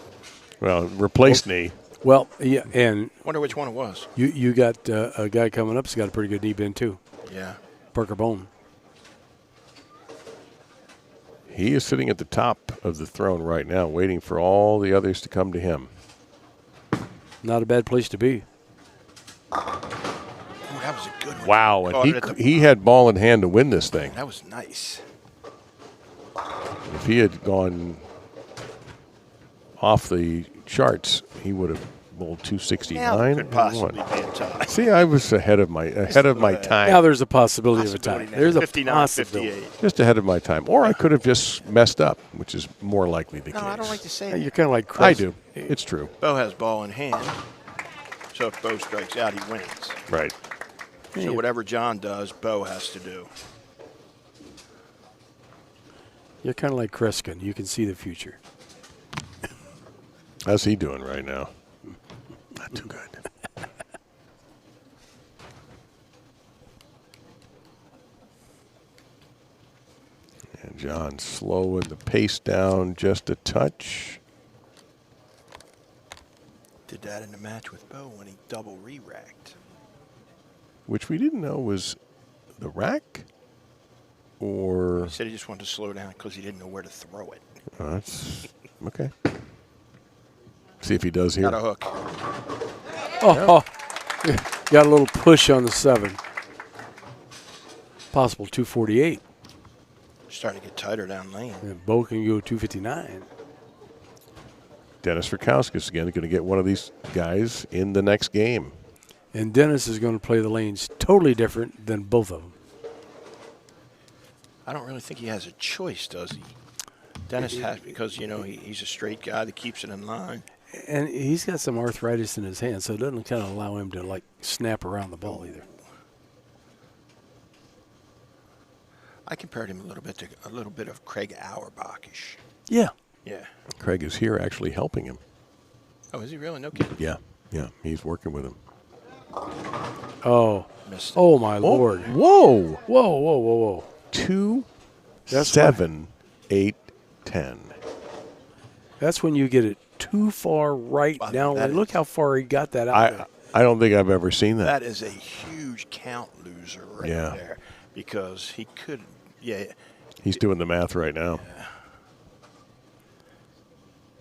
Well, replace knee.
Well, yeah, and
Wonder which one it was.
you got a guy coming up who's got a pretty good knee bend too.
Yeah.
Bohn.
He is sitting at the top of the throne right now, waiting for all the others to come to him.
Not a bad place to be.
Oh, that was a good one.
Wow,
Caught it at
and
the-
he had ball in hand to win this thing.
That was nice.
If he had gone off the charts, he would have bowled 269.
Could possibly
and
be
won.
a tie.
See, I was ahead of my time.
Now there's a possibility of a tie.
Possibility now.
There's a
59,
possibility.
58.
Just ahead of my time. Or I could have just messed up, which is more likely the
No,
case.
I don't like to say
You're
that.
kind of like Chris.
I do. It's true.
Bo has ball in hand. So if Bo strikes out, he wins.
Right.
So whatever John does, Bo has to do.
You're kind of like Kreskin. You can see the future.
How's he doing right now? Not too good. And John slowing the pace down just a touch.
Did that in the match with Bo when he double re-racked.
Which we didn't know was the rack or
He said he just wanted to slow down because he didn't know where to throw it.
that's okay. See if he does here.
Got a hook.
Oh, got a little push on the 7. Possible 248.
Starting to get tighter down lane.
And Bo can go 259.
Dennis Rakauskas again going to get one of these guys in the next game.
And Dennis is going to play the lanes totally different than both of them.
I don't really think he has a choice, does he? Dennis has, because, you know, he's a straight guy that keeps it in line.
And he's got some arthritis in his hand, so it doesn't kind of allow him to, like, snap around the ball either.
I compared him a little bit of Craig Auerbach-ish.
Yeah.
Yeah.
Craig is here actually helping him.
Oh, is he really? No kidding.
Yeah, he's working with him.
Oh.
Missed it.
Oh, my Lord.
Whoa!
Whoa, whoa, whoa, whoa.
2,
That's
7, 8, 10.
That's when you get it too far right
Wow,
down.
that
Look
is-
how far he got that out there.
I don't think I've ever seen that.
That is a huge count loser right
Yeah.
there, because he could. Yeah.
He's doing the math right now.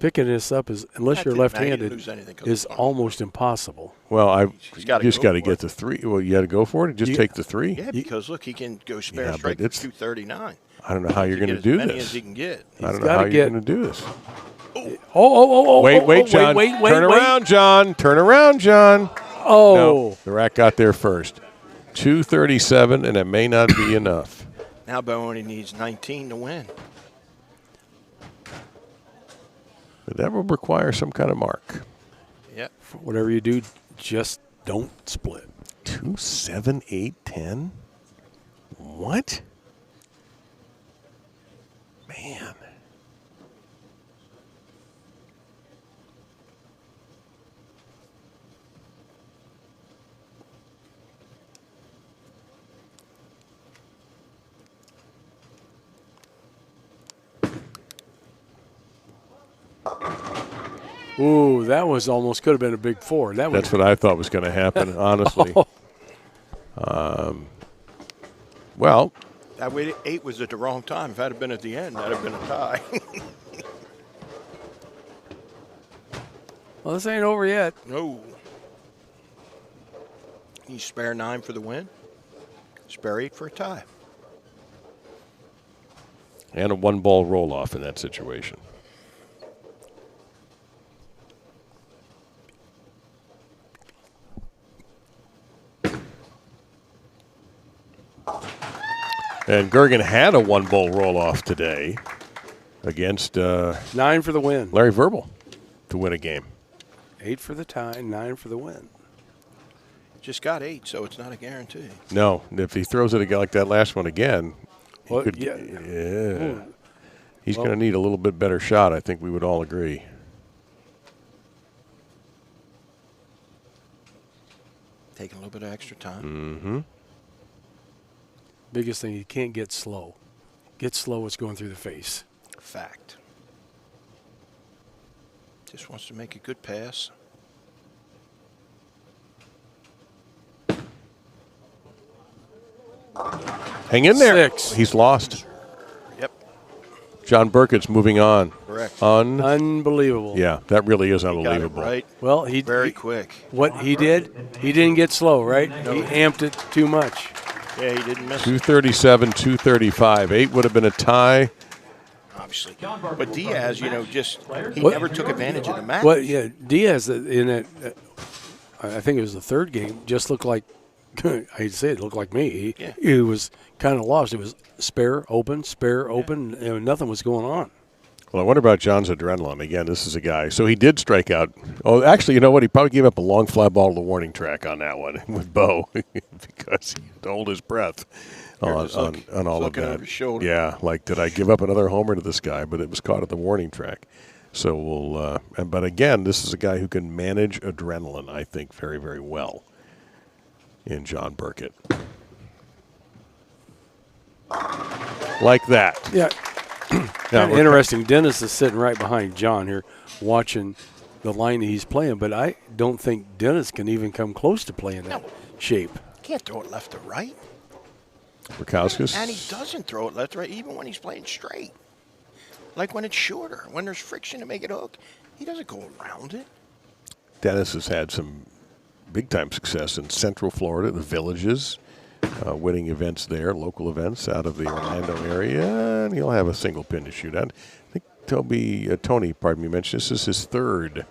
Picking this up, is, unless
That
you're
didn't matter. He didn't
left-handed,
lose anything 'cause
is
of the
almost impossible.
Well, I
He's gotta
just
go
got to
for
get
it.
the 3. Well, you got to go for it. Just
You-
take the 3.
Yeah, because look, he can go spare
Yeah, but
strike for
it's-
239.
I don't know how you're
He
going to
can
do
get as many
this.
as he can get.
I don't know
gotta
how you're
get-
going to do this.
Oh,
Wait, John.
wait,
Turn around, John. Turn around, John.
Oh.
No, the rack got there first. 237, and it may not be enough.
Now Bo only needs 19 to win.
But that will require some kind of mark.
Yep.
Whatever you do, just don't split.
2, 7, 8, 10. What? Man.
Ooh, that was almost could have been a big 4. That
That's
was
what I thought was going to happen, honestly. Well,
That way, 8 was at the wrong time. If that had been at the end, that would have been a tie.
well, this ain't over yet.
No. You spare 9 for the win. Spare 8 for a tie.
and a 1-ball roll-off in that situation. And Goergen had a 1-ball roll-off today against
9 for the win.
Larry Verbal to win a game.
8 for the tie, 9 for the win.
Just got 8, so it's not a guarantee.
No, if he throws it like that last one again, he
Well,
could,
yeah.
he's going to need a little bit better shot. I think we would all agree.
Taking a little bit of extra time.
Mm-hmm.
Biggest thing, you can't get slow. Get slow, it's going through the face.
Fact. Just wants to make a good pass.
Hang in there.
6.
He's lost.
Yep.
John Burkett's moving on.
Correct.
Unbelievable.
Yeah, that really is
Got it
unbelievable.
right.
Well,
Very quick.
What he did, he didn't get slow, right? He amped it too much.
Yeah, he didn't miss it.
237, 235. 8 would have been a tie.
Obviously. But Diaz, he
What?
never took advantage of the match.
Well, yeah, Diaz in that, I think it was the third game, just looked like, I hate to say it, looked like me. He was kind of lost. It was spare, open, and nothing was going on.
Well, I wonder about John's adrenaline. Again, this is a guy. So he did strike out. Oh, actually, you know what? He probably gave up a long fly ball to the warning track on that one with Bo because he had to hold his breath on all of
looking
that.
over his shoulder.
Yeah, like, did I give up another homer to this guy? But it was caught at the warning track. So we'll. But again, this is a guy who can manage adrenaline, I think, very, very well. In John Burkett, like that.
Yeah.
Now,
Interesting. Dennis is sitting right behind John here watching the line that he's playing, but I don't think Dennis can even come close to playing that shape.
Can't throw it left to right.
Rakauskas.
And he doesn't throw it left to right even when he's playing straight. Like when it's shorter, when there's friction to make it hook, he doesn't go around it.
Dennis has had some big-time success in Central Florida, the Villages, winning events there, local events out of the Orlando area, and he'll have a single pin to shoot at. I think Tony mentioned this is his third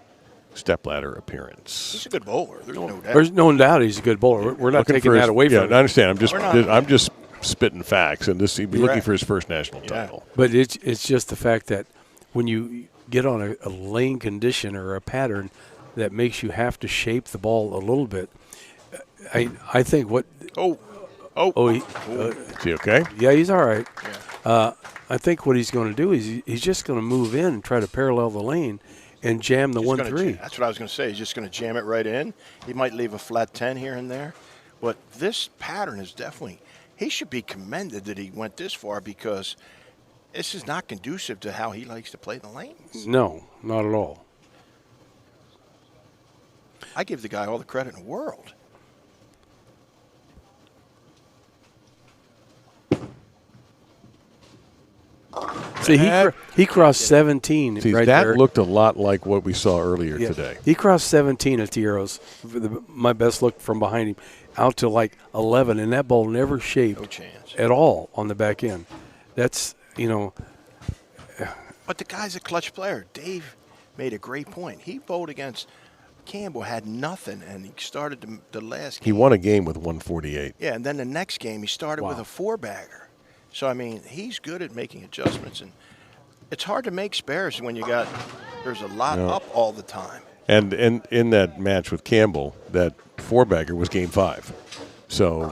Stepladder appearance.
He's a good bowler. There's no doubt.
There's no doubt he's a good bowler. We're not
Looking
taking
for
that away from
him.
him.
I understand. I'm just spitting facts, and he'd be looking for his first national title.
But it's just the fact that when you get on a lane condition or a pattern that makes you have to shape the ball a little bit, I think what
Is he okay?
yeah, he's all right.
Yeah.
I think what he's going to do is he's just going to move in and try to parallel the lane and jam the 1-3.
That's what I was going to say. He's just going to jam it right in. He might leave a flat 10 here and there. But this pattern is definitely – he should be commended that he went this far because this is not conducive to how he likes to play the lanes.
No, not at all.
I give the guy all the credit in the world.
See, he crossed 17
See,
right
that
there.
looked a lot like what we saw earlier today.
He crossed 17 at the arrows. My best look from behind him out to like 11, and that ball never shaped at all on the back end. That's,
But the guy's a clutch player. Dave made a great point. He bowled against Campbell, had nothing, and he started the last game.
He won a game with 148.
Yeah, and then the next game he started with a 4-bagger. So, I mean, he's good at making adjustments. And it's hard to make spares when there's a lot up all the time.
And in that match with Campbell, that 4-bagger was game 5. So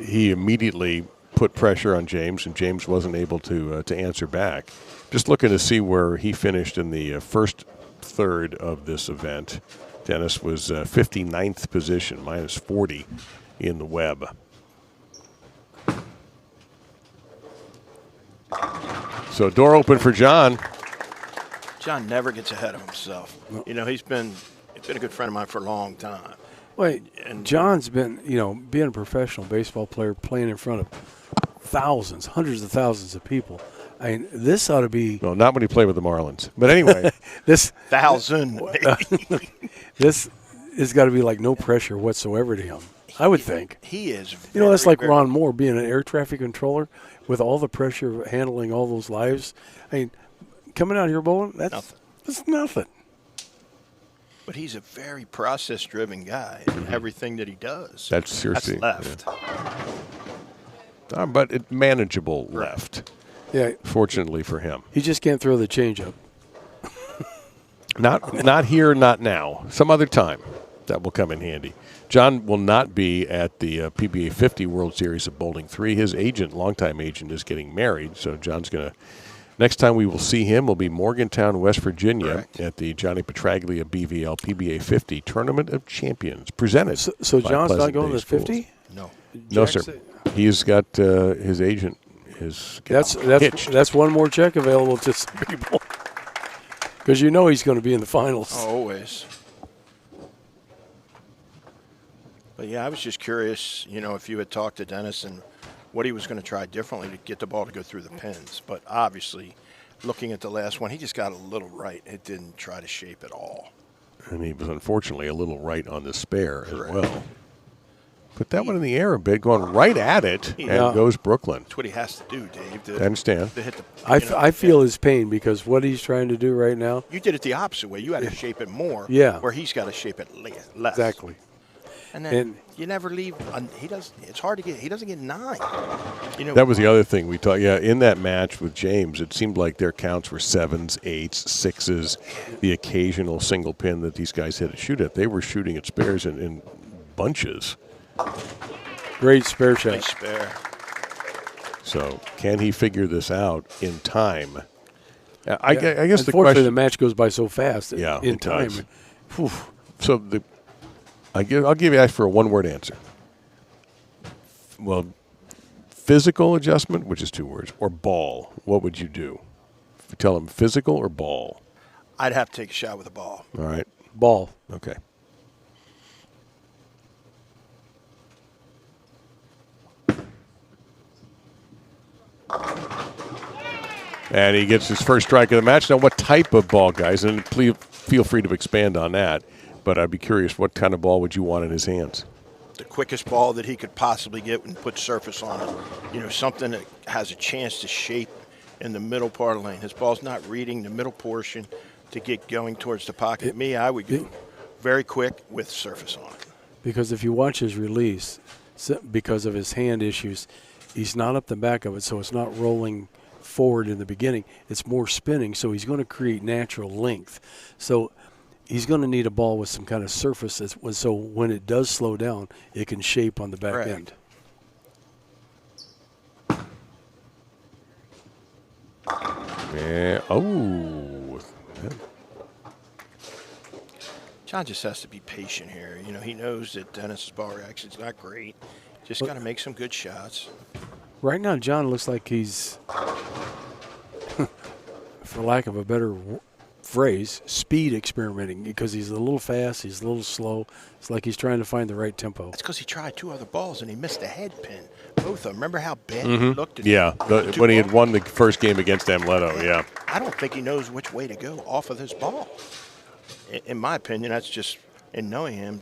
he immediately put pressure on James, and James wasn't able to answer back. Just looking to see where he finished in the first third of this event. Dennis was 59th position, minus 40 in the Webb. So door open for John.
John never gets ahead of himself. He's been a good friend of mine for a long time.
Wait, and John's been, being a professional baseball player, playing in front of thousands, hundreds of thousands of people. I mean, this ought to be.
Well, not when he played with the Marlins. But anyway.
This has got to be like no pressure whatsoever to him, I would think.
He is.
That's like Ron Moore being an air traffic controller with all the pressure of handling all those lives. I mean, coming out here bowling, that's nothing.
But he's a very process-driven guy in everything that he does.
That's seriously
left.
Yeah. But it manageable left.
Yeah.
Fortunately for him.
He just can't throw the changeup.
Not here, not now. Some other time that will come in handy. John will not be at the PBA60 World Series of Bowling 3. His agent, longtime agent, is getting married, so John's going to – next time we will see him will be Morgantown, West Virginia, at the Johnny Petraglia BVL PBA50 Tournament of Champions, presented
So
by
John's
Pleasant
not going
Day
to 50?
No.
No, sir. He's got his agent is hitched.
That's one more check available to some people. Because he's going to be in the finals.
Always. But yeah, I was just curious, if you had talked to Dennis and what he was going to try differently to get the ball to go through the pins. But obviously, looking at the last one, he just got a little right. It didn't try to shape at all.
And he was unfortunately a little right on the spare
Correct.
as well. Put that one in the air a bit, going right at it, and goes Brooklyn.
That's what he has to do, Dave.
I understand.
To hit the,
I feel his pain because what he's trying to do right now.
You did it the opposite way. You had to shape it more.
Yeah.
Where he's got to shape it less.
Exactly.
And then you never leave. He does. It's hard to get. He doesn't get 9.
That was the other thing we talked. Yeah, in that match with James, it seemed like their counts were 7s, 8s, 6s. The occasional single pin that these guys had to shoot at, they were shooting at spares in bunches.
Great spare shot.
Nice spare.
So can he figure this out in time? I guess the
Unfortunately,
question.
the match goes by so fast.
Yeah,
in
it
time.
does.
Whew.
So I'll give you for a one-word answer. Well, physical adjustment, which is 2 words, or ball. What would you do? If you tell him physical or ball.
I'd have to take a shot with a ball.
All right.
Ball.
Okay. And he gets his first strike of the match. Now, what type of ball, guys? And please feel free to expand on that. But I'd be curious, what kind of ball would you want in his hands?
The quickest ball that he could possibly get and put surface on it. Something that has a chance to shape in the middle part of the lane. His ball's not reading the middle portion to get going towards the pocket. I would go very quick with surface on it.
Because if you watch his release, because of his hand issues, he's not up the back of it, so it's not rolling forward in the beginning. It's more spinning, so he's going to create natural length. So he's going to need a ball with some kind of surface, so when it does slow down, it can shape on the back end.
Yeah. Oh.
John just has to be patient here. He knows that Dennis's ball reaction is not great. Just got to make some good shots.
Right now, John looks like he's, for lack of a better phrase, speed experimenting, because he's a little fast, he's a little slow. It's like he's trying to find the right tempo.
That's because he tried 2 other balls and he missed a head pin. Both of them. Remember how bad he looked?
When he had won the first game against Amleto, yeah.
I don't think he knows which way to go off of this ball. In my opinion, that's just, in knowing him,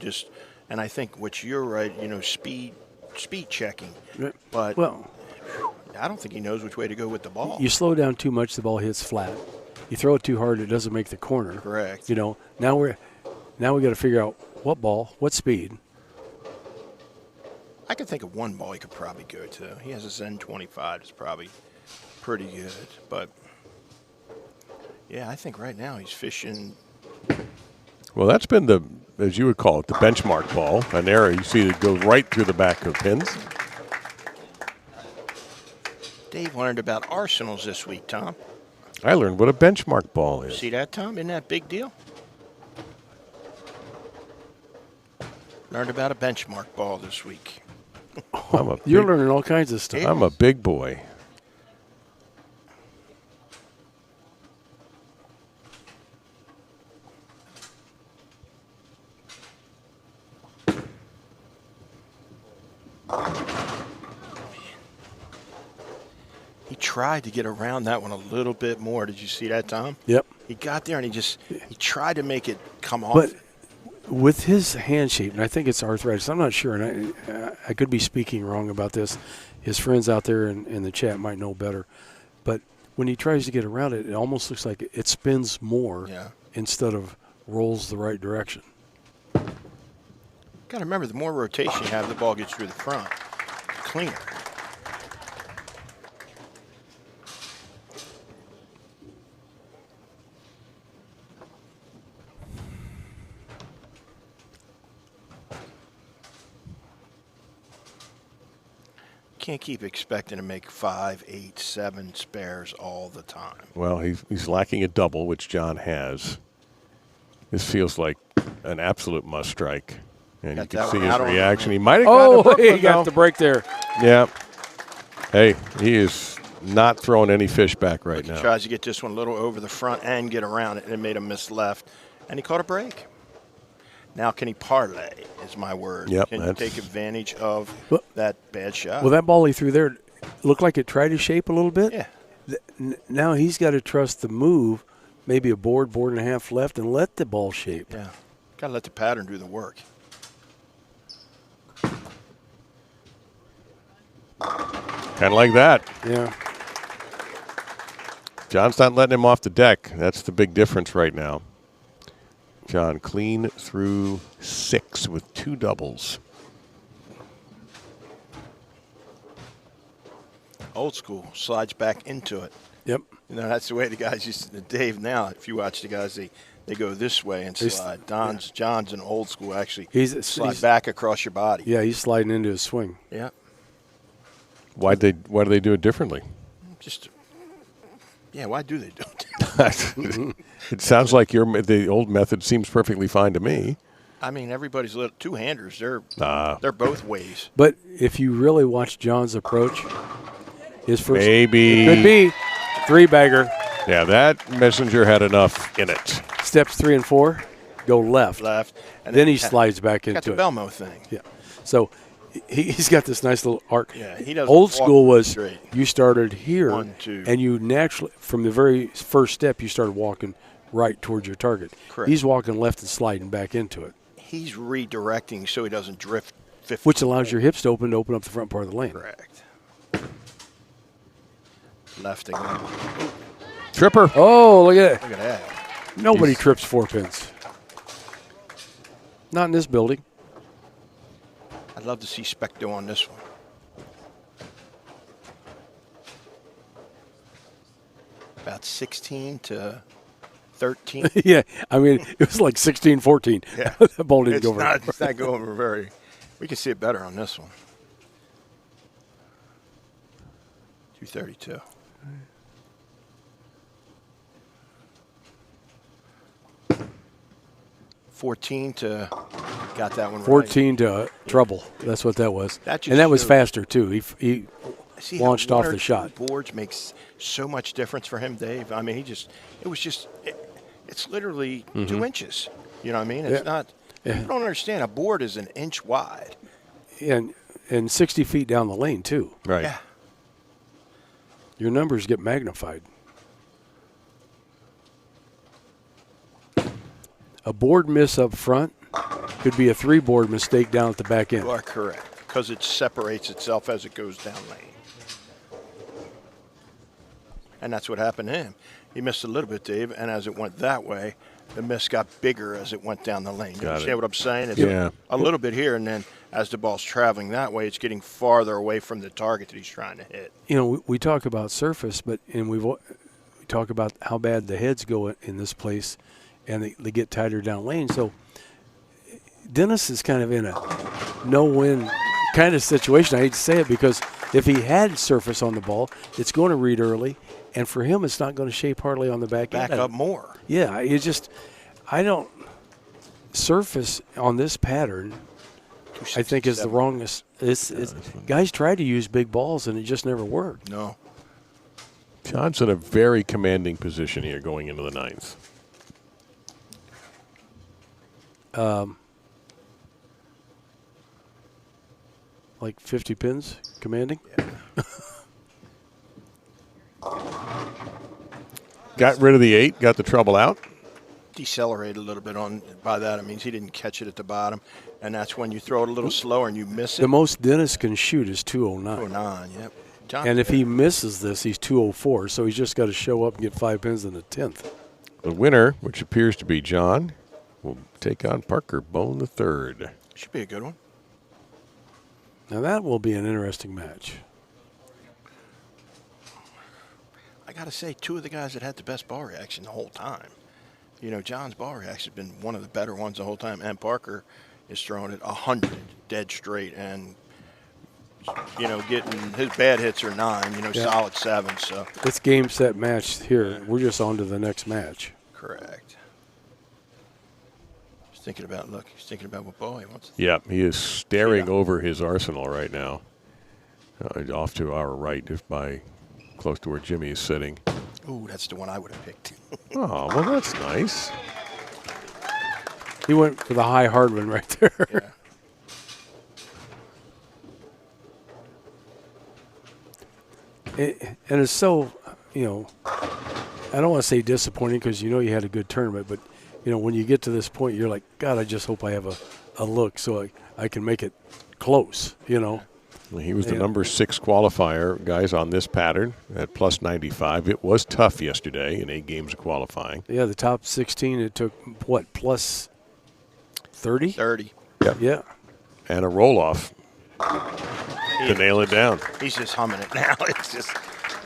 and I think what you're right, speed checking. But I don't think he knows which way to go with the ball.
You slow down too much, the ball hits flat. You throw it too hard, it doesn't make the corner.
Correct.
Now we got to figure out what ball, what speed.
I can think of one ball he could probably go to. He has a Zen 25. It's probably pretty good. But, yeah, I think right now he's fishing.
Well, that's been as you would call it, the benchmark ball. An arrow you see that goes right through the back of pins.
Dave learned about arsenals this week, Tom.
I learned what a benchmark ball is.
See that, Tom? Isn't that a big deal? Learned about a benchmark ball this week.
You're learning all kinds of stuff.
I'm a big boy.
He tried to get around that one a little bit more. Did you see that, Tom?
Yep.
He got there and he tried to make it come off.
But with his hand shape, and I think it's arthritis, I'm not sure, and I could be speaking wrong about this. His friends out there in the chat might know better. But when he tries to get around it, it almost looks like it spins more instead of rolls the right direction.
Got to remember, the more rotation you have, the ball gets through the front. Cleaner. Can't keep expecting to make 5, 8, 7 spares all the time.
Well, he's lacking a double, which John has. This feels like an absolute must strike. And you can see his reaction. He might have got
he got the break there.
Yeah. Hey, he is not throwing any fish back right now.
He tries to get this one a little over the front and get around it, and it made him miss left. And he caught a break. Now can he parlay is my word.
Yep,
Can you take advantage of that bad shot?
Well, that ball he threw there looked like it tried to shape a little bit.
Yeah.
Now he's got to trust the move, maybe a board and a half left, and let the ball shape.
Yeah. Got to let the pattern do the work.
Kind of like that.
Yeah.
John's not letting him off the deck. That's the big difference right now. John clean through 6 with 2 doubles.
Old school, slides back into it.
Yep.
You know, that's the way the guys used to. Dave, now, if you watch the guys, they go this way and slide. John's an old school, actually. Slide back across your body.
Yeah, he's sliding into his swing.
Yeah.
Why do they do it differently?
Why do they do it?
It sounds like the old method seems perfectly fine to me.
I mean, everybody's little two-handers. They're both ways.
But if you really watch John's approach, his first
maybe
could be 3-bagger.
Yeah, that messenger had enough in it.
Steps 3 and 4, go left.
And
then he slides back into
got the
it.
Belmo thing.
Yeah. So he's got this nice little arc.
Yeah, he doesn't
Old
walk
school was
straight.
you started here,
1, 2.
and you naturally, from the very first step, you started walking right towards your target.
Correct.
He's walking left and sliding back into it.
He's redirecting so he doesn't drift 50.
Which allows your hips to open up the front part of the lane.
Correct. Left again.
Tripper. Oh, look at it.
Look at that.
Nobody trips 4 pins. Not in this building.
I'd love to see Specto on this one. About 16 to 13.
Yeah, I mean, it was like 16-14.
Yeah.
The ball didn't go very
It's not going very. We can see it better on this one. 232. Got that one
14
right.
to trouble. That's what that was.
That
and that was
showed-
faster, too. He
See
launched
how
off
one or
the
two
shot.
Boards makes so much difference for him, Dave. I mean, it's literally 2 inches. You know what I mean? It's not.
Yeah.
You don't understand. A board is an inch wide.
And 60 feet down the lane, too.
Right.
Yeah.
Your numbers get magnified. A board miss up front could be a 3-board mistake down at the back end.
You are correct, because it separates itself as it goes down lane. And that's what happened to him. He missed a little bit, Dave, and as it went that way, the miss got bigger as it went down the lane. You understand what I'm saying? It's a little bit here, and then as the ball's traveling that way, it's getting farther away from the target that he's trying to hit.
You know, we talk about surface, and we talk about how bad the heads go in this place, and they get tighter down lane. So Dennis is kind of in a no-win kind of situation. I hate to say it, because if he had surface on the ball, it's going to read early, and for him, it's not going to shape hardly on the back end.
Back up more.
Yeah, I don't surface on this pattern. I think is the wrongest. Guys try to use big balls, and it just never worked.
No.
John's in a very commanding position here going into the 9th.
Like 50 pins commanding.
Yeah.
Got rid of the 8, got the trouble out.
Decelerate a little bit by that. It means he didn't catch it at the bottom, and that's when you throw it a little slower and you miss it.
The most Dennis can shoot is 209.
209, yep. John,
And if he misses this, he's 204, so he's just got to show up and get 5 pins in the 10th.
The winner, which appears to be John, will take on Parker Bohn the third.
should be a good one.
Now that will be an interesting match.
I got to say, 2 of the guys that had the best ball reaction the whole time. You know, John's ball reaction has been one of the better ones the whole time, and Parker is throwing it 100 dead straight, and you know, getting his bad hits are 9, solid 7. So
It's game, set, match here. We're just on to the next match.
correct. He's thinking about what ball he wants.
Yeah, he is staring over his arsenal right now. Off to our right, just by close to where Jimmy is sitting.
Ooh, that's the one I would have picked.
Oh, well, that's nice.
He went for the high hard one right there.
Yeah.
And it's so, I don't want to say disappointing because you had a good tournament, but when you get to this point, you're like, God, I just hope I have a look so I can make it close.
Well, he was the number 6 qualifier, guys, on this pattern at plus 95. It was tough yesterday in 8 games of qualifying.
Yeah, the top 16, it took what, plus 30?
30.
Yep.
Yeah.
And a roll-off to nail it down.
He's just humming it now. It's just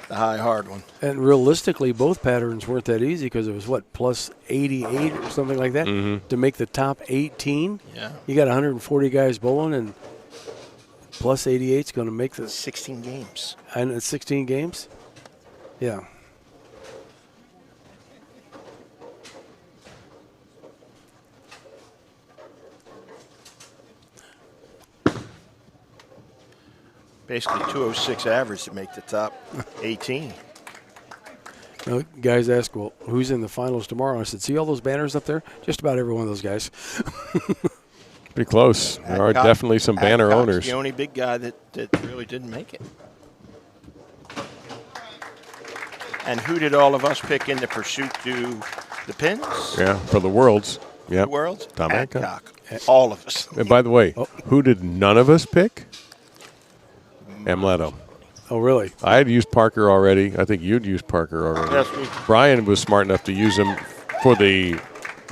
the high hard one.
And realistically, both patterns weren't that easy because it was, what, plus 88 or something like that to make the top 18?
Yeah.
You got 140 guys bowling, and plus 88 is going to make the
16 games.
And it's 16 games? Yeah.
Basically 206 average to make the top 18.
Now, guys ask, well, who's in the finals tomorrow? I said, see all those banners up there? Just about every one of those guys.
Pretty close. There are definitely some banner owners.
The only big guy that really didn't make it. And who did all of us pick in the pursuit to the pins?
Yeah, for the Worlds. Yep.
The Worlds?
Tom Hancock.
All of us.
And by the way, who did none of us pick? Amleto.
Oh, really?
I had used Parker already. I think you'd used Parker already.
Yes,
Brian was smart enough to use him for the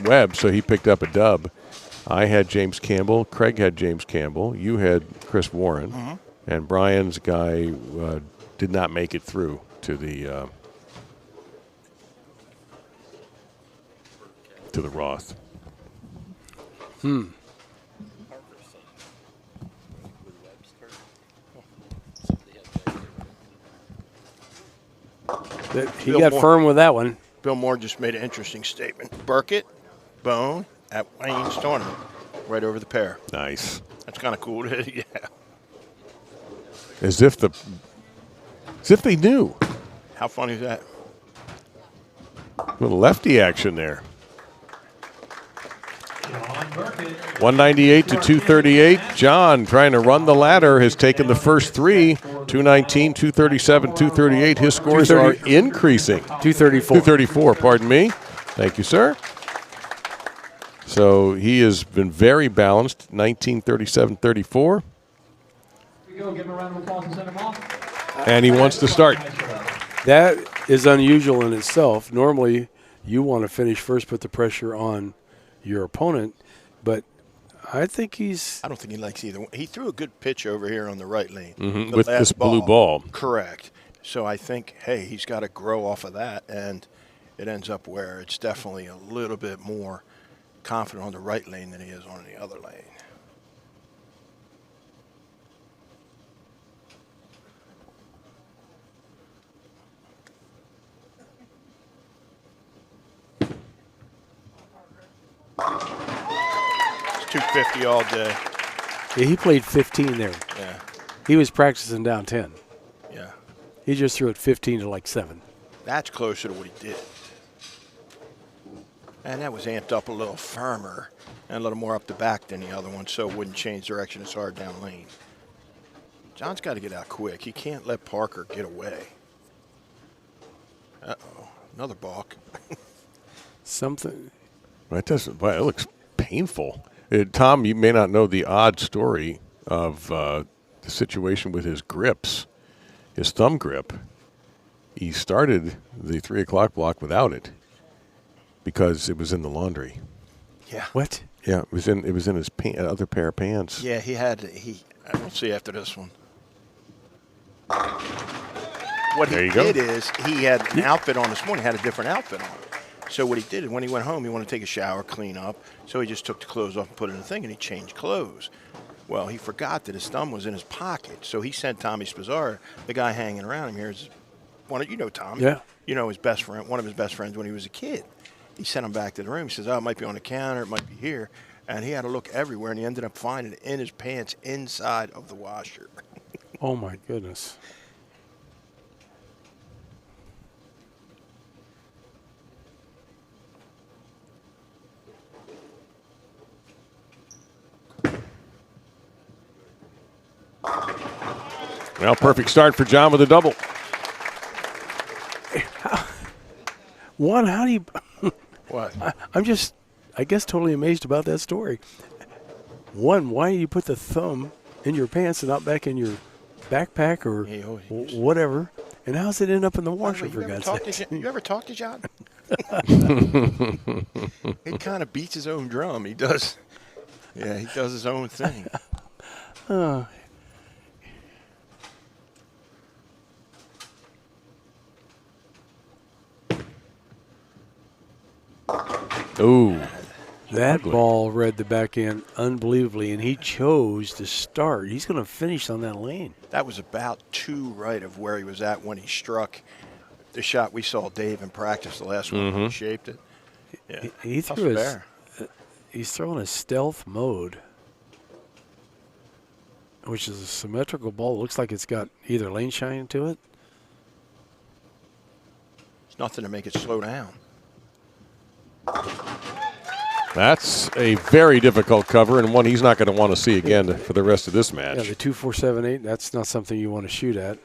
Webb, so he picked up a dub. I had James Campbell. Craig had James Campbell. You had Chris Warren. And Brian's guy did not make it through to the Roth.
He got firm with that one.
Bill Moore just made an interesting statement. Burkett, Bohn at Wayne's tournament, right over the pair.
Nice.
That's kind of cool. Yeah.
As if they knew.
How funny is that?
Little lefty action there.
John Burkett.
198 to 238. John, trying to run the ladder, has taken the first 3. 219, 237, 238. His scores are increasing.
234.
234, pardon me. Thank you, sir. So he has been very balanced. 1937, 34.
Here we go. Give him a round of applause and send him off.
And he wants to start.
That is unusual in itself. Normally, you want to finish first, put the pressure on your opponent, but I think
I don't think he likes either one. He threw a good pitch over here on the right lane.
With this blue ball.
Correct. So I think, hey, he's got to grow off of that, and it ends up where it's definitely a little bit more confident on the right lane than he is on the other lane. It's 250 all day.
yeah, he played 15 there.
Yeah,
He was practicing down 10.
yeah.
He just threw it 15 to like 7.
That's closer to what he did. And that was amped up a little firmer and a little more up the back than the other one, so it wouldn't change direction as hard down lane. John's got to get out quick. He can't let Parker get away. Uh-oh, another balk.
Something.
That doesn't. Well, it looks painful. Tom, you may not know the odd story of the situation with his grips, his thumb grip. He started the 3 o'clock block without it because it was in the laundry.
Yeah.
What?
Yeah, it was in his other pair of pants.
Yeah, we'll see after this one. What
There
he
you go.
did is he had an outfit on this morning, had a different outfit on. So what he did is when he went home, he wanted to take a shower, clean up. So he just took the clothes off and put it in the thing, and he changed clothes. Well, he forgot that his thumb was in his pocket. So he sent Tommy Spizzar, the guy hanging around him here, is Tom.
Yeah.
You know, his best friend, one of his best friends when he was a kid. He sent him back to the room. He says, oh, it might be on the counter, it might be here. And he had to look everywhere, and he ended up finding it in his pants inside of the washer.
Oh, my goodness.
Well, perfect start for John with a double.
One, how do you?
What?
I'm just, I guess, totally amazed about that story. One, why do you put the thumb in your pants and not back in your backpack or whatever? And how's it end up in the washer, for God's sake?
You ever talk to John? He kind of beats his own drum. He does. Yeah, he does his own thing.
Ooh.
That ball read the back end unbelievably, and he chose to start. He's going to finish on that lane.
That was about 2 right of where he was at when he struck the shot we saw Dave in practice, the last one when he shaped it. Yeah.
He threw his, he's throwing a stealth mode, which is a symmetrical ball. It looks like it's got either lane shine to it.
There's nothing to make it slow down.
That's a very difficult cover and one he's not going to want to see again for the rest of this match.
Yeah, the 2, 4, 7, 8, that's not something you want to shoot at.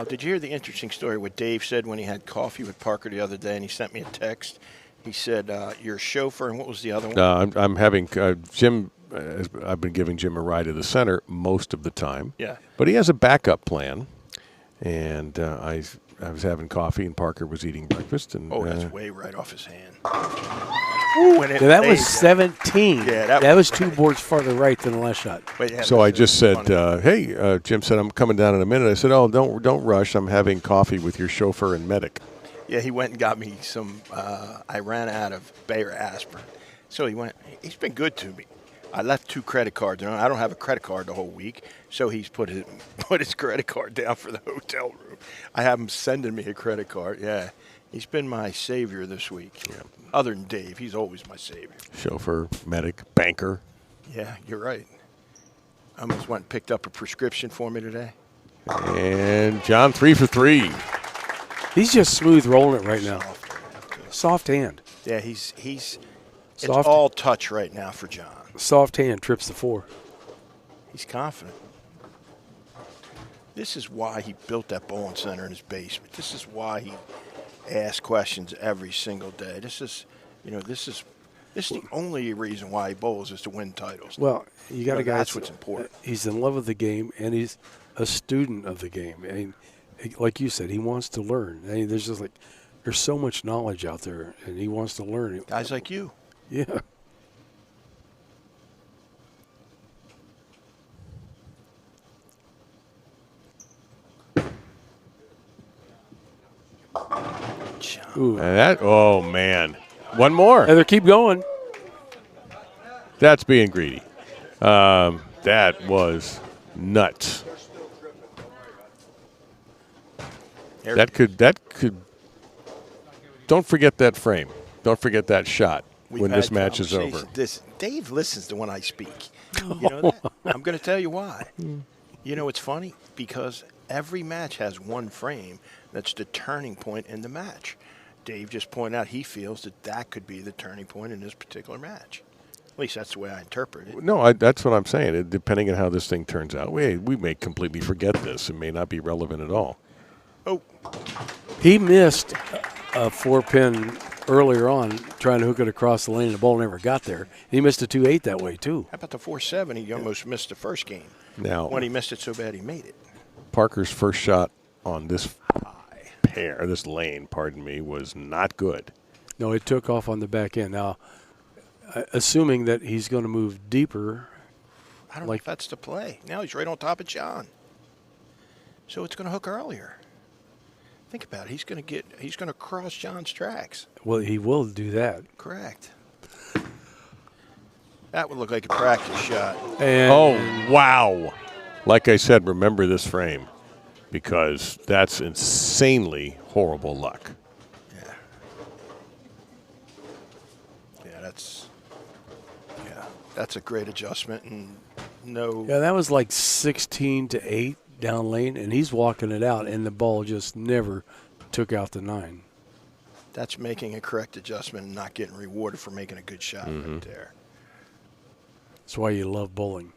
Did you hear the interesting story what Dave said when he had coffee with Parker the other day and he sent me a text? He said, your chauffeur, and what was the other one?
I'm having Jim. I've been giving Jim a ride to the center most of the time.
Yeah.
But he has a backup plan. And I was having coffee and Parker was eating breakfast. And
that's way right off his hand.
That was 17.
Yeah,
that was 2 boards farther right than the last shot.
So I just said, hey, Jim said, I'm coming down in a minute. I said, oh, don't rush. I'm having coffee with your chauffeur and medic.
Yeah, he went and got me some, I ran out of Bayer aspirin. So he's been good to me. I left 2 credit cards. I don't have a credit card the whole week, so he's put his credit card down for the hotel room. I have him sending me a credit card. Yeah, he's been my savior this week. Yeah. Other than Dave, he's always my savior.
Chauffeur, medic, banker.
Yeah, you're right. I almost went and picked up a prescription for me today.
And John 3 for 3.
He's just smooth rolling it right now. Soft hand.
Yeah, it's all touch right now for John.
Soft hand trips the 4.
He's confident. This is why he built that bowling center in his basement. This is why he asks questions every single day. This is the only reason why he bowls is to win titles.
Well, you got a guy
that's what's important.
He's in love with the game, and he's a student of the game. I mean, like you said, he wants to learn. I mean, there's so much knowledge out there, and he wants to learn it.
Guys like you.
Yeah.
Ooh. Oh, man. One more.
Heather, keep going.
That's being greedy. That was nuts. That could. Don't forget that frame. Don't forget that shot when this match is over.
Dave listens to when I speak. You know that? I'm going to tell you why. You know, it's funny because every match has one frame that's the turning point in the match. Dave just pointed out he feels that could be the turning point in this particular match. At least that's the way I interpret it.
No, that's what I'm saying. Depending on how this thing turns out, we may completely forget this. It may not be relevant at all.
Oh.
He missed a 4-pin earlier on trying to hook it across the lane, and the ball never got there. He missed a 2-8 that way, too.
How about the 4-7? He almost missed the first game.
Now,
when he missed it so bad he made it.
Parker's first shot on this lane, was not good.
No, it took off on the back end. Now, assuming that he's going to move deeper.
I don't know if that's the play. Now he's right on top of John. So it's going to hook earlier. Think about it. He's going to cross John's tracks.
Well, he will do that.
Correct. That would look like a practice shot.
Oh, wow. Like I said, remember this frame because that's insanely horrible luck.
Yeah. That's a great adjustment and no.
Yeah, that was like 16-8 down lane, and he's walking it out, and the ball just never took out the 9.
That's making a correct adjustment and not getting rewarded for making a good shot right there.
That's why you love bowling.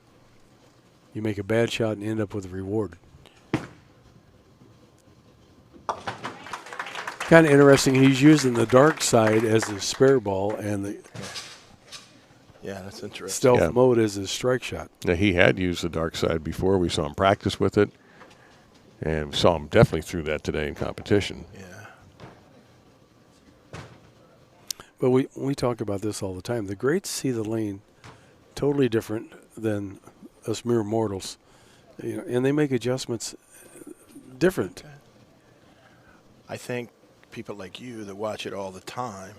You make a bad shot and end up with a reward. Kind of interesting. He's using the dark side as his spare ball and the
Yeah, that's interesting.
stealth mode as his strike shot.
Now, he had used the dark side before. We saw him practice with it. And we saw him definitely through that today in competition.
Yeah.
But we talk about this all the time. The greats see the lane totally different than us mere mortals, you know, and they make adjustments different.
I think people like you that watch it all the time,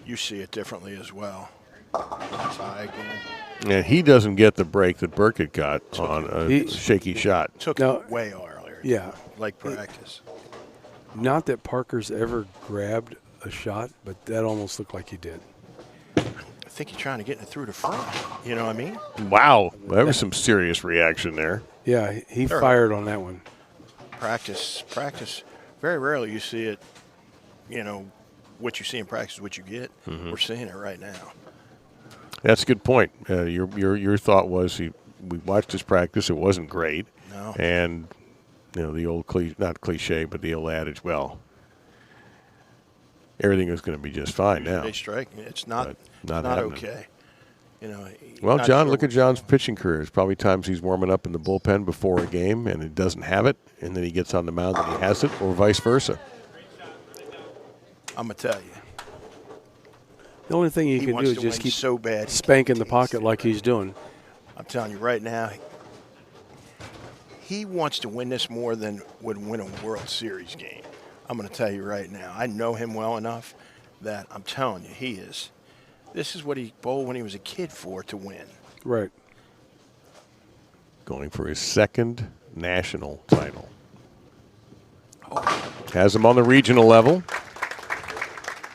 you see it differently as well. Tie again.
And he doesn't get the break that Burkett got on a shaky shot.
Took
Now-
it way earlier.
Yeah.
Like practice.
Not that Parker's ever grabbed a shot, but that almost looked like he did.
I think you're trying to get it through the front. You know what I mean?
Wow. There was some serious reaction there.
Yeah, he
Sure.
fired on that one.
Practice. Very rarely you see it, you know, what you see in practice is what you get. We're seeing it right now.
That's a good point. Your thought was we watched his practice. It wasn't great.
No.
And, you know, the old, not cliche, but the old adage, well, everything is going to be just fine now.
They strike. It's not,
But not
not
happening.
okay. You know.
Well,
not
John,
sure
look at John's pitching career. There's probably times he's warming up in the bullpen before a game and he doesn't have it, and then he gets on the mound and he has it, or vice versa.
I'm going to tell you.
The only thing he can do
wants
is
to
just
win
keep
so bad.
spanking the pocket like he's doing.
I'm telling you right now, he wants to win this more than would win a World Series game. I'm going to tell you right now. I know him well enough that I'm telling you, he is. This is what he bowled when he was a kid for to win.
Right.
Going for his second national title. Has him on the regional level.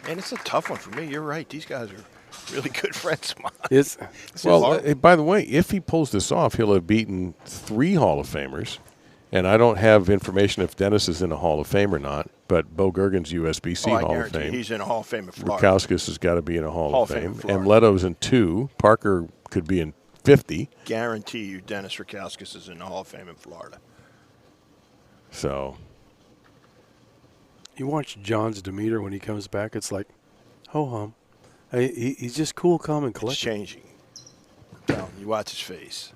And it's a tough one for me. You're right. These guys are really good friends of mine.
It's
This is
Well,
hard.
by the way, if he pulls this off, he'll have beaten 3 Hall of Famers. And I don't have information if Dennis is in a Hall of Fame or not, but Goergen's USBC
I
Hall of
guarantee
Fame.
he's in a Hall of Fame in Florida.
Rakauskas has got to be in a Hall of Fame.
in Florida.
Amleto's in 2. Parker could be in 50.
Guarantee you Dennis Rakauskas is in the Hall of Fame in Florida.
So,
you watch John's demeanor when he comes back. It's like, ho hum. He's just cool, calm, and
It's
collected.
changing. I'm telling you, watch his face.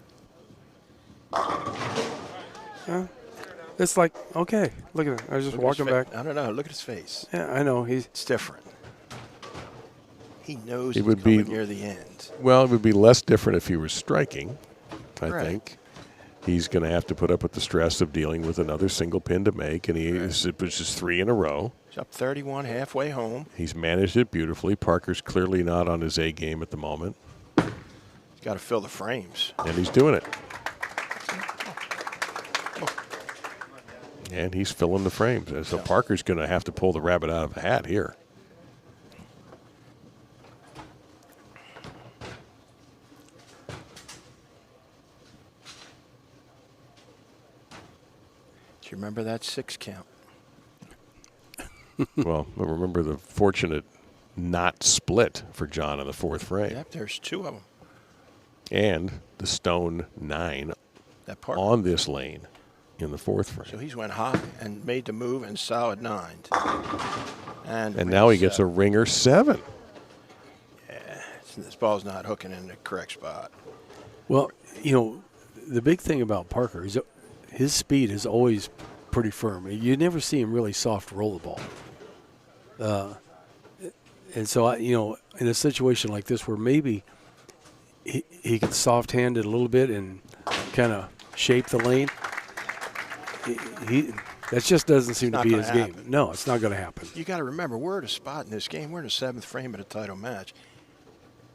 It's like, okay, look at him. I was just
Look at his
walking
fa-
back.
I don't know. Look at his face.
Yeah, I know.
It's different. He knows
It
it's
would be-
coming near the end.
well, it would be less different if he was striking, I
Right.
think. He's going to have to put up with the stress of dealing with another single pin to make, and it was just 3 in a row.
He's up 31, halfway home.
He's managed it beautifully. Parker's clearly not on his A game at the moment,
He's got to fill the frames.
and he's doing it. And he's filling the frames. And so Parker's going to have to pull the rabbit out of the hat here.
Do you remember that 6 count?
Well, but remember the fortunate not split for John in the 4th frame.
Yep, there's 2 of them.
And the stone 9
That part.
on this lane in the 4th
So
frame.
he's went hot and made the move and solid 9.
And now he gets a ringer 7.
This ball's not hooking in the correct spot.
Well, you know, the big thing about Parker is his speed is always pretty firm. You never see him really soft roll the ball. And so, you know, in a situation like this where maybe he can soft-hand it a little bit and kind of shape the lane, that just doesn't seem to
not
be
gonna
his game.
happen.
No, it's not going to happen.
You got to remember, we're at a spot in this game. We're in the 7th frame of the title match.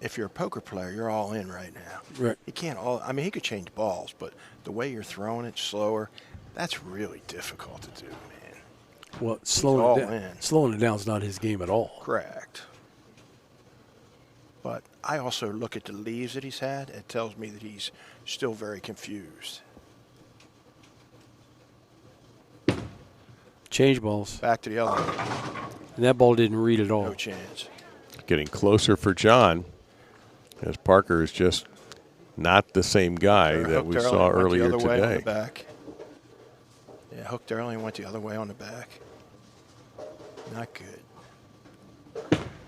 If you're a poker player, you're all in right now.
Right.
You can't all. I mean, he could change balls, but the way you're throwing it slower, that's really difficult to do, man.
Well,
all
slowing it
in.
down is not his game at all.
Correct. But I also look at the leaves that he's had. It tells me that he's still very confused.
Change balls.
Back to the other one.
And that ball didn't read at all.
No chance.
Getting closer for John as Parker is just not the same guy that we saw earlier
Went the other way on
today.
the back. Yeah, hooked early and went the other way on the back. Not good.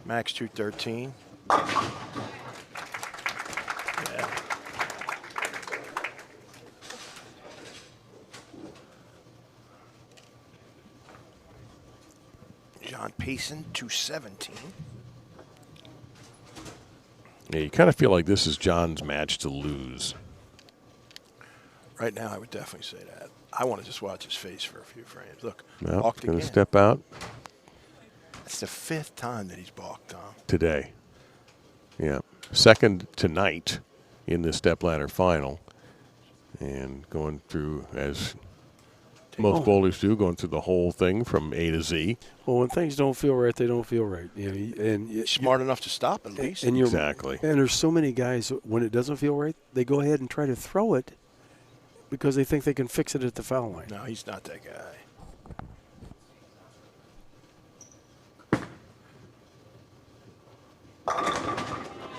Max 213. Yeah. John Payson 217.
Yeah, you kind of feel like this is John's match to lose.
Right now, I would definitely say that. I want to just watch his face for a few frames. Look,
Well,
balked
going
again.
to step out
That's the 5th time that he's balked, Tom.
today. Yeah, second tonight in the stepladder final, and going through as most bowlers do, going through the whole thing from A to Z.
Well, when things don't feel right, they don't feel right. You know, and
Smart enough to stop at least.
and you're
Exactly.
And there's so many guys when it doesn't feel right, they go ahead and try to throw it because they think they can fix it at the foul line.
No, he's not that guy.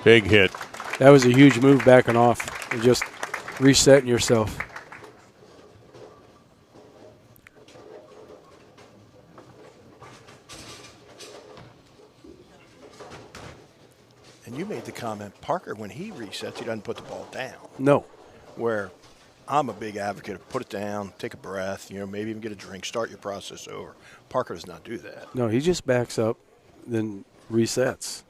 Big hit.
That was a huge move backing off and just resetting yourself.
And you made the comment, Parker, when he resets, he doesn't put the ball down.
No.
Where I'm a big advocate of put it down, take a breath, maybe even get a drink, start your process over. Parker does not do that.
No, he just backs up, then resets.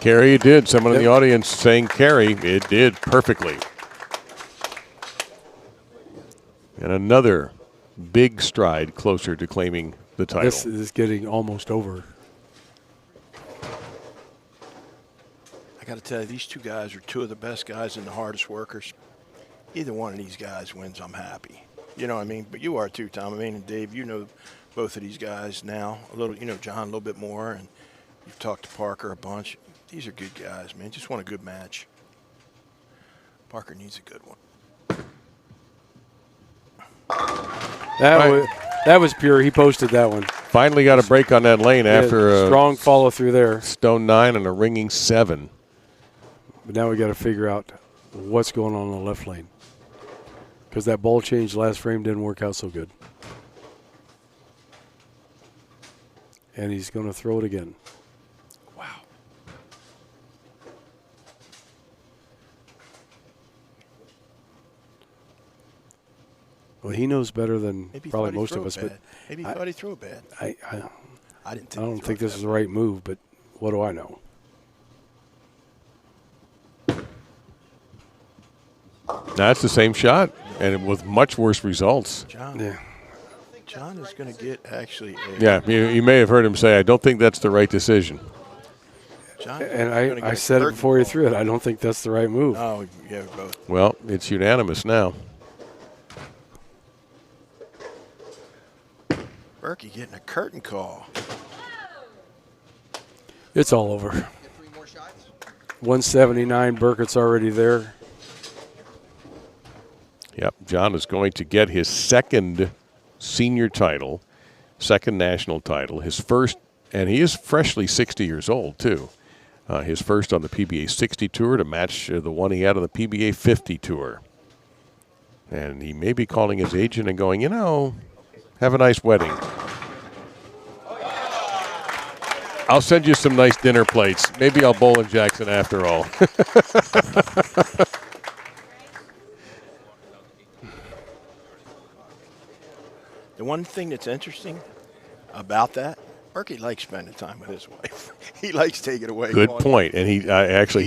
Carry, it did. Someone in the audience saying carry. It did perfectly. And another big stride closer to claiming the title.
This is getting almost over.
I got to tell you, these two guys are two of the best guys and the hardest workers. Either one of these guys wins, I'm happy. You know what I mean? But you are too, Tom. I mean, and Dave, you know both of these guys now. A little, John a little bit more, and you've talked to Parker a bunch. These are good guys, man. Just want a good match. Parker needs a good one.
That was pure. He posted that one.
Finally got a break on that lane after a
strong follow through there.
stone 9 and a ringing 7.
But now we got to figure out what's going on the left lane, because that ball change last frame didn't work out so good. And he's going to throw it again.
Wow.
Well, he knows better than
Maybe he
probably
thought he
most
threw
of
it
us.
bad.
But
Maybe he thought he threw it bad. I didn't think.
I don't think this is the right move. But what do I know?
That's the same shot, and with much worse results.
John.
Yeah.
John is going to get actually.
Yeah, you may have heard him say, I don't think that's the right decision.
John,
And
is gonna get
I
a
said it
curtain
before he
call.
threw it. I don't think that's the right move.
Oh, yeah, both.
Well, it's unanimous now.
Burkett getting a curtain call.
It's all over. 179. Burkett's already there.
Yep, John is going to get his second senior title, second national title, his first, and he is freshly 60 years old, too. His first on the PBA60 tour to match the one he had on the PBA50 tour. And he may be calling his agent and going, have a nice wedding. I'll send you some nice dinner plates. Maybe I'll bowl in Jackson after all.
The one thing that's interesting about that, Burkett likes spending time with his wife. He likes taking away.
Good point. And he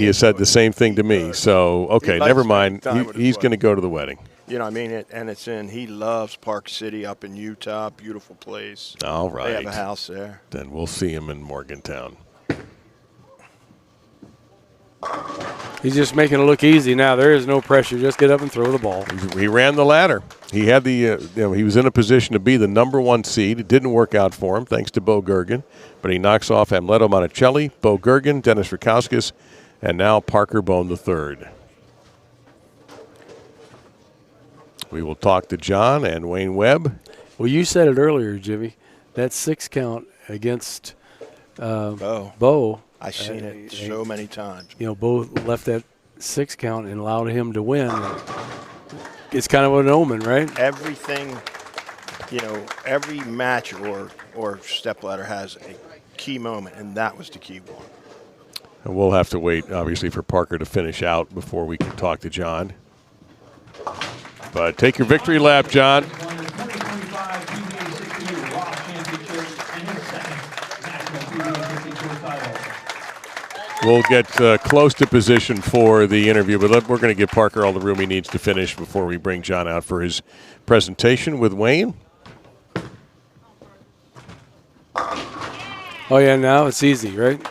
has said the same thing to me. So, okay,
likes
never
spending
mind.
time with his
He's
wife.
going to go to the wedding.
You know what I mean? He loves Park City up in Utah. Beautiful place.
All right.
They have a house there.
Then we'll see him in Morgantown.
He's just making it look easy now. There is no pressure. Just get up and throw the ball.
He ran the ladder. He had he was in a position to be the #1 seed. It didn't work out for him, thanks to Goergen. But he knocks off Amleto, Monacelli, Goergen, Dennis Rakauskas, and now Parker Bohn III. We will talk to John and Wayne Webb.
Well, you said it earlier, Jimmy. That 6 count against Bo.
I've seen it so many times.
You know, Bo left that 6 count and allowed him to win. It's kind of an omen, right?
Everything, you know, every match or stepladder has a key moment, and that was the key one.
And we'll have to wait, obviously, for Parker to finish out before we can talk to John. But take your victory lap, John.
Won the 2025 PBA60 Roth Championship and his second national PBA60 Tour title.
We'll get close to position for the interview, but we're going to give Parker all the room he needs to finish before we bring John out for his presentation with Wayne.
Oh, yeah, now it's easy, right?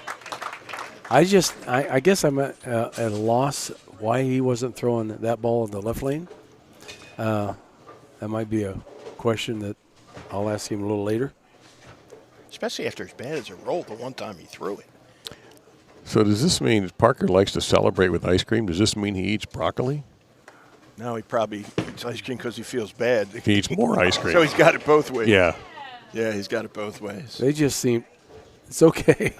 I guess I'm at a loss why he wasn't throwing that ball in the left lane. That might be a question that I'll ask him a little later.
Especially after as bad as it rolled the one time he threw it.
So does this mean Parker likes to celebrate with ice cream? Does this mean he eats broccoli?
No, he probably eats ice cream because he feels bad.
He eats more ice cream.
So he's got it both ways.
Yeah.
Yeah, he's got it both ways.
They just seem – it's okay.